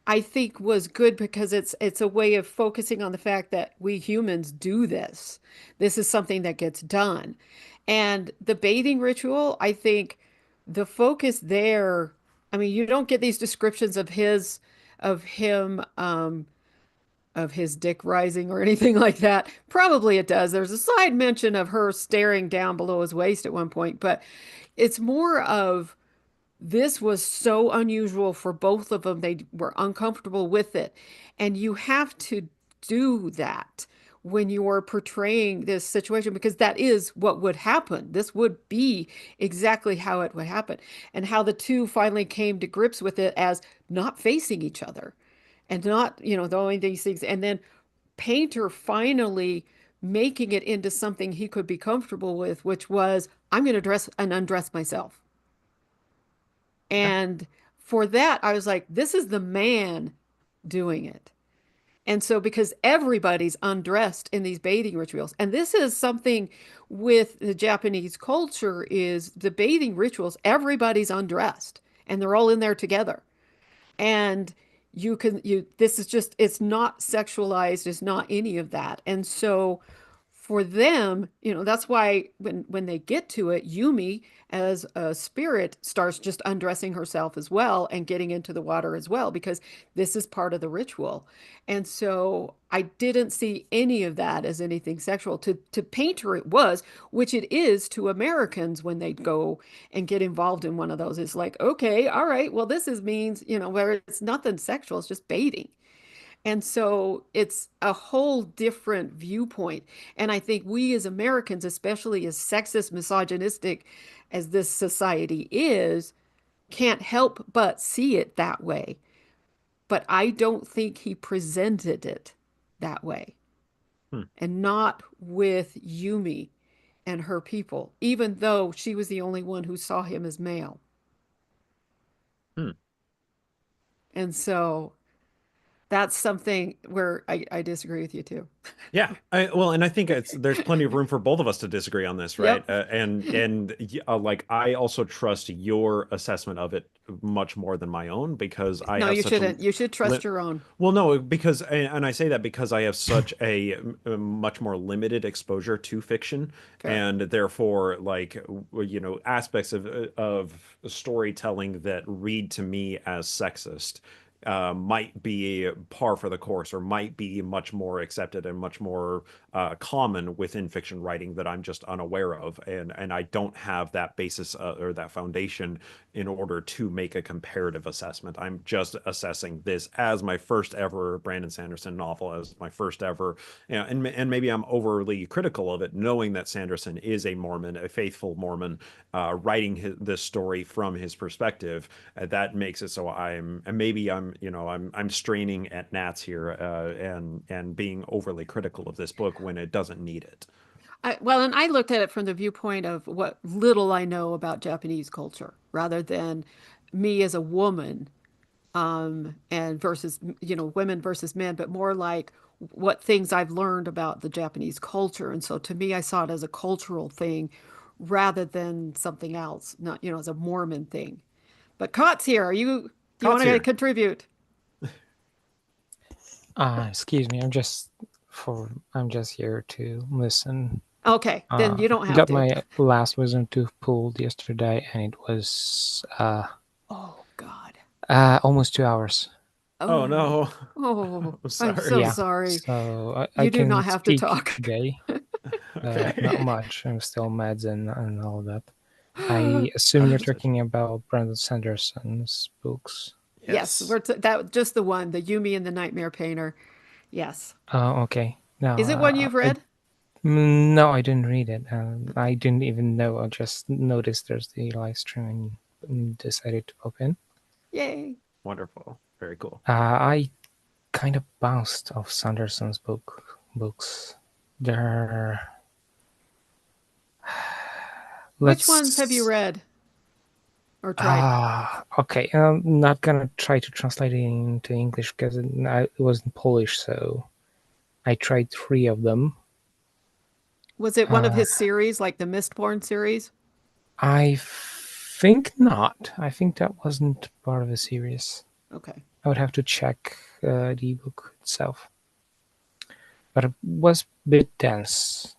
I think was good because it's a way of focusing on the fact that we humans do this. This is something that gets done. And the bathing ritual, I think the focus there, I mean, you don't get these descriptions of him of his dick rising or anything like that. Probably it does. There's a side mention of her staring down below his waist at one point, but it's more of this was so unusual for both of them. They were uncomfortable with it. And you have to do that when you are portraying this situation because that is what would happen. This would be exactly how it would happen. And how the two finally came to grips with it as not facing each other and not, doing these things. And then Painter finally making it into something he could be comfortable with, which was, I'm going to dress and undress myself. Yeah. And for that, I was like, this is the man doing it. And so, because everybody's undressed in these bathing rituals, and this is something with the Japanese culture, is the bathing rituals, everybody's undressed and they're all in there together. And this is just, it's not sexualized, it's not any of that. And so, for them, that's why when they get to it, Yumi as a spirit starts just undressing herself as well and getting into the water as well because this is part of the ritual. And so I didn't see any of that as anything sexual. To Painter it was, which it is to Americans when they go and get involved in one of those. It's like, okay, all right, well this is means, where it's nothing sexual, it's just bathing. And so it's a whole different viewpoint. And I think we as Americans, especially as sexist, misogynistic as this society is, can't help but see it that way. But I don't think he presented it that way. Hmm. And not with Yumi. and her people, even though she was the only one who saw him as male. Hmm. And so that's something where I disagree with you too. Yeah, well, and I think there's plenty of room for both of us to disagree on this, right? Yep. Like I also trust your assessment of it much more than my own because I No, have you such a shouldn't. You should li trust your own. well, no, because and I say that because I have such a much more limited exposure to fiction, Fair. and therefore, like aspects of storytelling that read to me as sexist might be par for the course or might be much more accepted and much more common within fiction writing that I'm just unaware of, and I don't have that basis or that foundation in order to make a comparative assessment. I'm just assessing this as my first ever Brandon Sanderson novel, as my first ever, and maybe I'm overly critical of it, knowing that Sanderson is a Mormon, a faithful Mormon, writing this story from his perspective. That makes it so and maybe I'm straining at gnats here, and being overly critical of this book when it doesn't need it. Well, and I looked at it from the viewpoint of what little I know about Japanese culture, rather than me as a woman, and versus, women versus men, but more like what things I've learned about the Japanese culture. And so to me, I saw it as a cultural thing rather than something else, not, as a Mormon thing. But Kot's here. Do you want Cott's to here. contribute? Excuse me. I'm just here to listen. Okay, then you don't have Got to. my last wisdom tooth pulled yesterday, and it was Oh, God. almost 2 hours. Oh Oh, no, oh, I'm I'm sorry. so Yeah, sorry. so I You do can not have to speak talk. today. Not Okay. much. I'm still meds and all that. I assume you're talking about Brandon Sanderson's books. Yes, Yes. that just the one, the Yumi and the Nightmare Painter. Yes. Okay. No, Is it one you've read? no, I didn't read it. I didn't even know. I just noticed there's the live stream and decided to pop in. Yay. Wonderful. Very cool. I kind of bounced off Sanderson's books. They're Which ones have you let's read or tried? okay. I'm not gonna try to translate it into English because it was in Polish, so I tried 3 of them. Was it one of Uh, his series, like the Mistborn series? I think not. I think that wasn't part of the series. Okay. I would have to check the book itself, but it was a bit dense.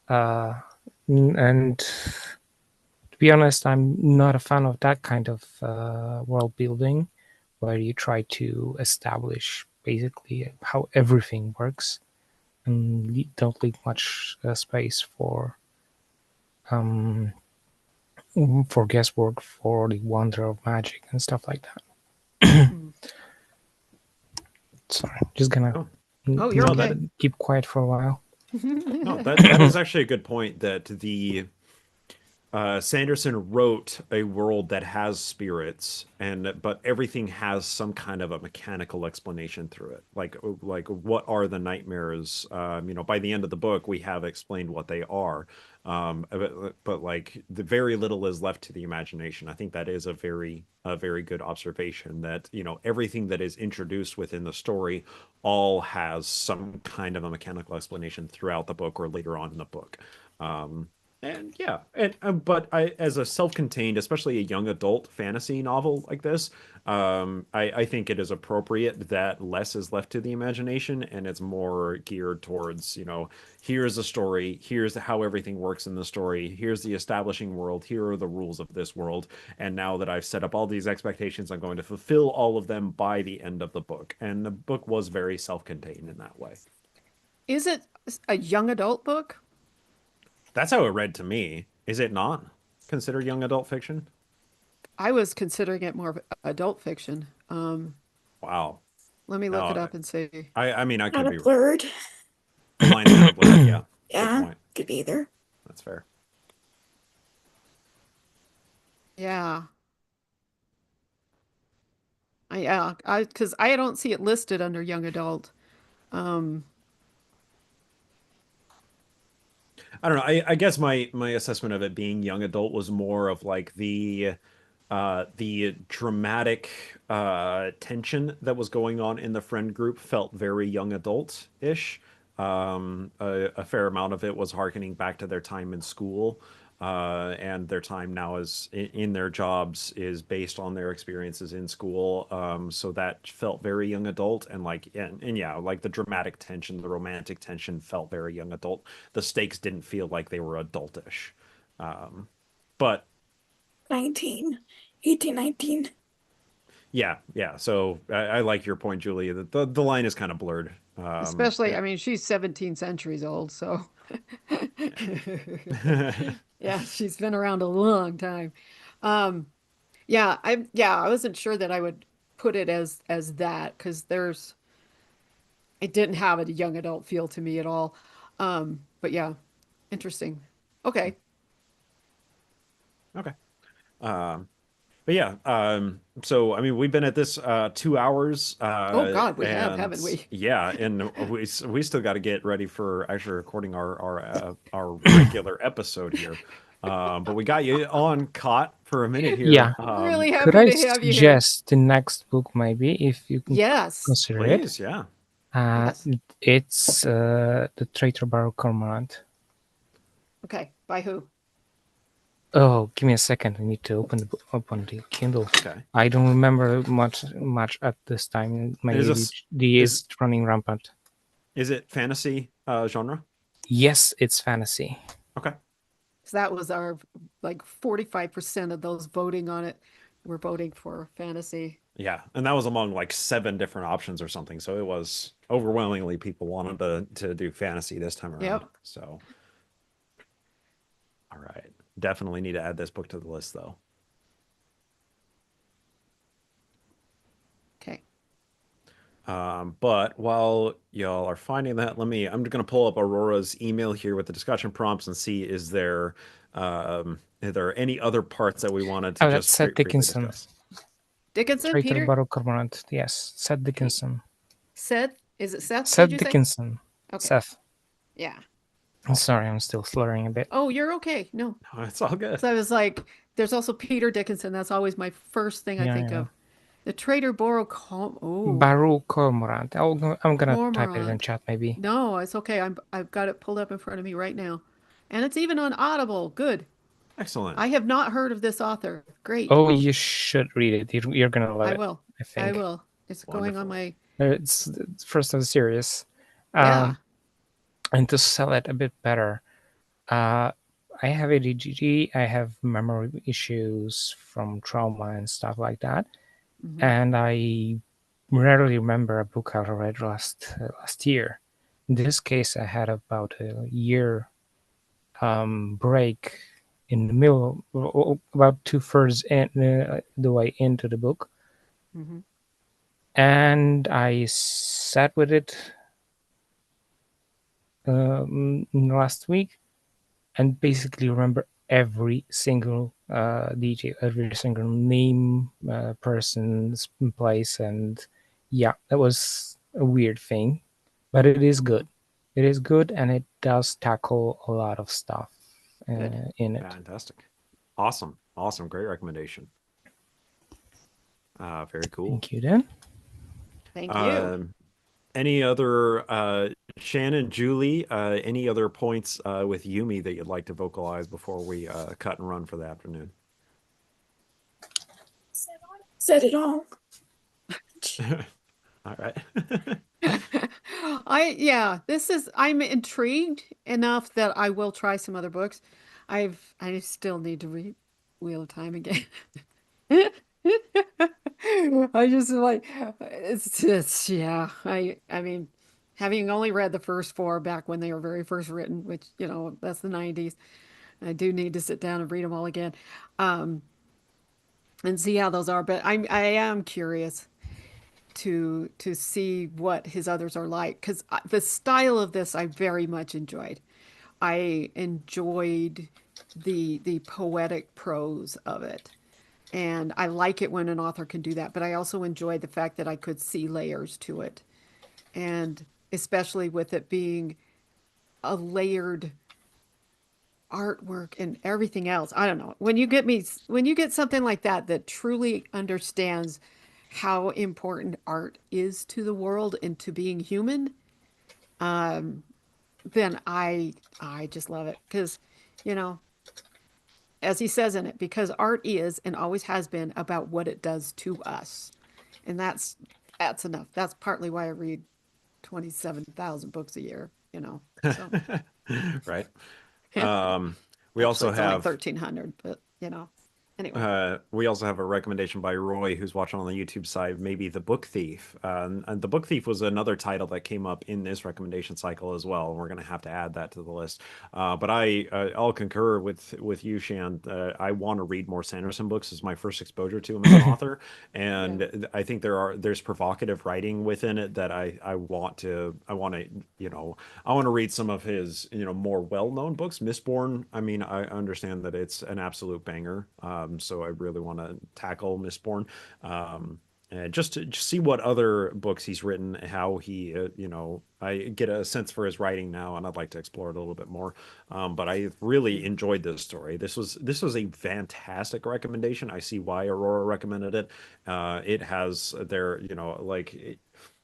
And to be honest, I'm not a fan of that kind of world building, where you try to establish basically how everything works and don't leave much space um, for guesswork, for the wonder of magic and stuff like that. Mm. Sorry, just gonna Oh, Oh, you're no, mm, that okay. keep quiet for a while. no, that is actually a good point that the Sanderson wrote a world that has spirits, but everything has some kind of a mechanical explanation through it. Like what are the nightmares? By the end of the book, we have explained what they are. But like the very little is left to the imagination. I think that is a very good observation that everything that is introduced within the story all has some kind of a mechanical explanation throughout the book or later on in the book. Um, and yeah, and but as a self-contained, especially a young adult fantasy novel like this, I think it is appropriate that less is left to the imagination and it's more geared towards, here's a story, here's how everything works in the story, here's the establishing world, here are the rules of this world, and now that I've set up all these expectations, I'm going to fulfill all of them by the end of the book. And the book was very self-contained in that way. Is it a young adult book? That's how it read to me. Is it not considered young adult fiction? I was considering it more of adult fiction. Wow. Let me look it No, up and see. I mean, I Kind could of be. blurred. The line's kind of blurred. Yeah, good Yeah, point. could be either. That's fair. Yeah. Because I don't see it listed under young adult. Um, I don't know. I guess my assessment of it being young adult was more of like the dramatic tension that was going on in the friend group felt very young adult-ish. A fair amount of it was harkening back to their time in school, and their time now is in their jobs is based on their experiences in school. So that felt very young adult, and like and yeah, like the dramatic tension, the romantic tension felt very young adult. The stakes didn't feel like they were adultish. But 19, 18, 19. yeah, yeah. So I like your point, Julie. That the line is kind of blurred. Especially, I mean, she's 17 centuries old, so Yeah. yeah, she's been around a long time. Um, yeah, I wasn't sure that I would put it as that because there's it didn't have a young adult feel to me at all. But yeah, interesting. Okay. Okay. Um, but yeah, so I mean, we've been at this 2 hours, Oh God, we have, and haven't we? yeah, and we still got to get ready for actually recording our regular episode here. But we got you on caught for a minute here. Yeah. Really Could happy I to have you here. suggest the next book, maybe, if you can Yes, consider it? Please, yeah. Uh, yes. it's The Traitor Barrow Cormorant. Okay, by who? Oh, give me a second. I need to open the Kindle. Okay. I don't remember much at this time. My Is this ADHD is is running rampant. is it fantasy genre? Yes, it's fantasy. Okay. So that was our like 45% of those voting on it were voting for fantasy. Yeah, and that was among like 7 different options or something. So it was overwhelmingly people wanted to do fantasy this time around. Yep. So, all right, definitely need to add this book to the list though. Okay. But while y'all are finding that, I'm gonna pull up Aurora's email here with the discussion prompts and see is there any other parts that we wanted to Oh, that's just Seth briefly Dickinson. discuss? Dickinson, Traitor Peter? Barrow Cormorant. Yes, Seth Dickinson. Seth? Is it Seth, did Seth you say? Dickinson. Okay. Seth. Yeah. I'm sorry, I'm still slurring a bit. Oh, you're okay. No. Oh, it's all good. So I was like, there's also Peter Dickinson. That's always my first thing I Yeah, think yeah. of. The Trader Boro oh, Barrow Cormorant. I'm gonna type it in Cormorant. chat, maybe. No, it's okay. I've got it pulled up in front of me right now. And it's even on Audible. Good. Excellent. I have not heard of this author. Great. Oh, you should read it. You're gonna love I it. will. I I think will. It's going on Wonderful. my it's first of the series. yeah. And to sell it a bit better, I have ADHD. I have memory issues from trauma and stuff like that, Mhm. and I rarely remember a book I read last year. In this case, I had about a year break in the middle, about 2/3 the way into the book, Mhm. and I sat with it last week and basically remember every single detail, every single name, person's place, and yeah, that was a weird thing, but it is good. It is good, and it does tackle a lot of stuff Good. in it. Fantastic. Awesome. Awesome. Great recommendation. Very cool. Thank you, then. Thank you. Any other Shannon, Julie, any other points with Yumi that you'd like to vocalize before we cut and run for the afternoon? Said it all. All right. I'm intrigued enough that I will try some other books. I still need to read Wheel of Time again. I just like it's just yeah. I mean, having only read the first four back when they were very first written, which that's the 90s. I do need to sit down and read them all again, um, and see how those are. But I am curious to see what his others are like because the style of this I very much enjoyed. I enjoyed the poetic prose of it. And I like it when an author can do that, but I also enjoyed the fact that I could see layers to it. And especially with it being a layered artwork and everything else. I don't know. When you get something like that that truly understands how important art is to the world and to being human, then I just love it because, you know, as he says in it, because art is and always has been about what it does to us. And that's enough. That's partly why I read 27,000 books a year, you know. So Right. Um, we actually also it's only have 1,300, but you know. Anyway. we also have a recommendation by Roy, who's watching on the YouTube side, maybe The Book Thief. And The Book Thief was another title that came up in this recommendation cycle as well. And we're going to have to add that to the list. But I'll concur with you, Shan. I want to read more Sanderson books as my first exposure to him as an author, Yeah. and I think there's provocative writing within it that I want to I want to read some of his more well-known books. Mistborn, I mean, I understand that it's an absolute banger. So I really want to tackle Mistborn. And just to just see what other books he's written, how he, I get a sense for his writing now, and I'd like to explore it a little bit more. But I really enjoyed this story. This was a fantastic recommendation. I see why Aurora recommended it. It has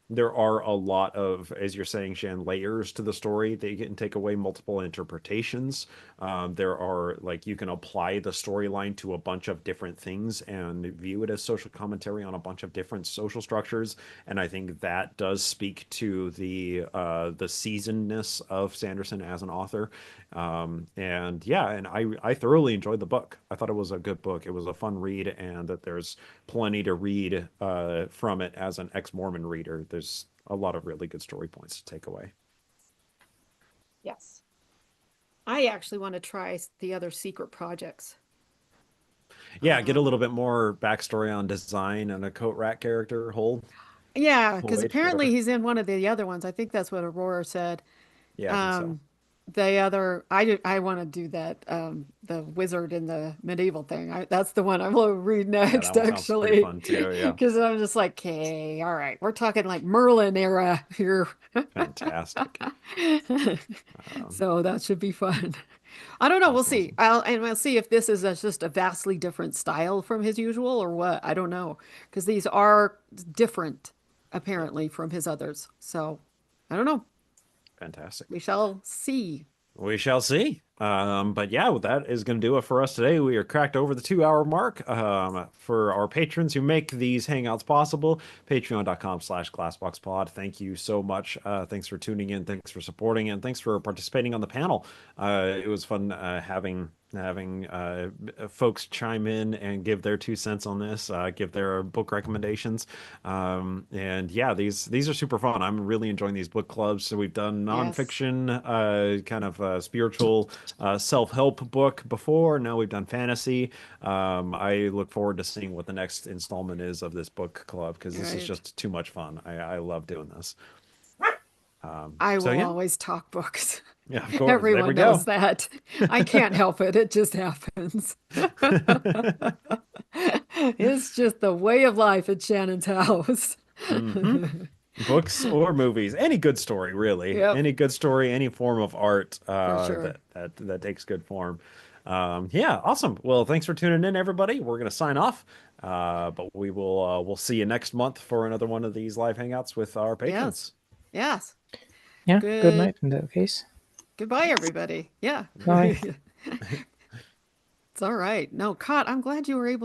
there are a lot of, as you're saying, Shan, layers to the story. They can take away multiple interpretations. There are you can apply the storyline to a bunch of different things and view it as social commentary on a bunch of different social structures. And I think that does speak to the seasonedness of Sanderson as an author. And yeah, and I thoroughly enjoyed the book. I thought it was a good book. It was a fun read, and that there's plenty to read from it as an ex-Mormon reader. There's a lot of really good story points to take away. Yes. I actually want to try the other secret projects. Yeah, get a little bit more backstory on design and a coat rack character, Yeah, whole because age, apparently whatever. he's in one of the other ones. I think that's what Aurora said. Yeah, I think so. Um, I want to do that. The wizard in the medieval thing. That's the one I'm going to read Yeah, that next, one sounds pretty actually, fun too. Yeah, because I'm just like, okay, all right, we're talking like Merlin era here. fantastic. Um, So that should be fun. I don't know. We'll awesome, see. awesome. We'll see if this is just a vastly different style from his usual or what. I don't know because these are different Yeah, apparently from his others. So I don't know. fantastic. We shall see. We shall see. But yeah, well, that is going to do it for us today. We are cracked over the 2 hour mark. For our patrons who make these hangouts possible, patreon.com/glassboxpod. Thank you so much. Thanks for tuning in. Thanks for supporting, and thanks for participating on the panel. It was fun having folks chime in and give their 2 cents on this, give their book recommendations. And yeah, these are super fun. I'm really enjoying these book clubs. So we've done Yes. nonfiction, kind of spiritual, self-help book before. Now we've done fantasy. I look forward to seeing what the next installment is of this book club, because this is Right. just too much fun. I love doing this. I So will yeah, always talk books. yeah, of course. There we Everyone knows go. that. I can't help it. It just happens. It's just the way of life at Shannon's house. hmm Books or movies, any good story, really, Yep, any good story, any form of art for sure. that takes good form. Yeah, awesome. Well, thanks for tuning in, everybody. We're gonna sign off, but we'll see you next month for another one of these live hangouts with our Yes. patrons. Yes. Yeah, good Good. night in that case. Goodbye, everybody. Yeah. Bye. It's all right. No, Cot, I'm glad you were able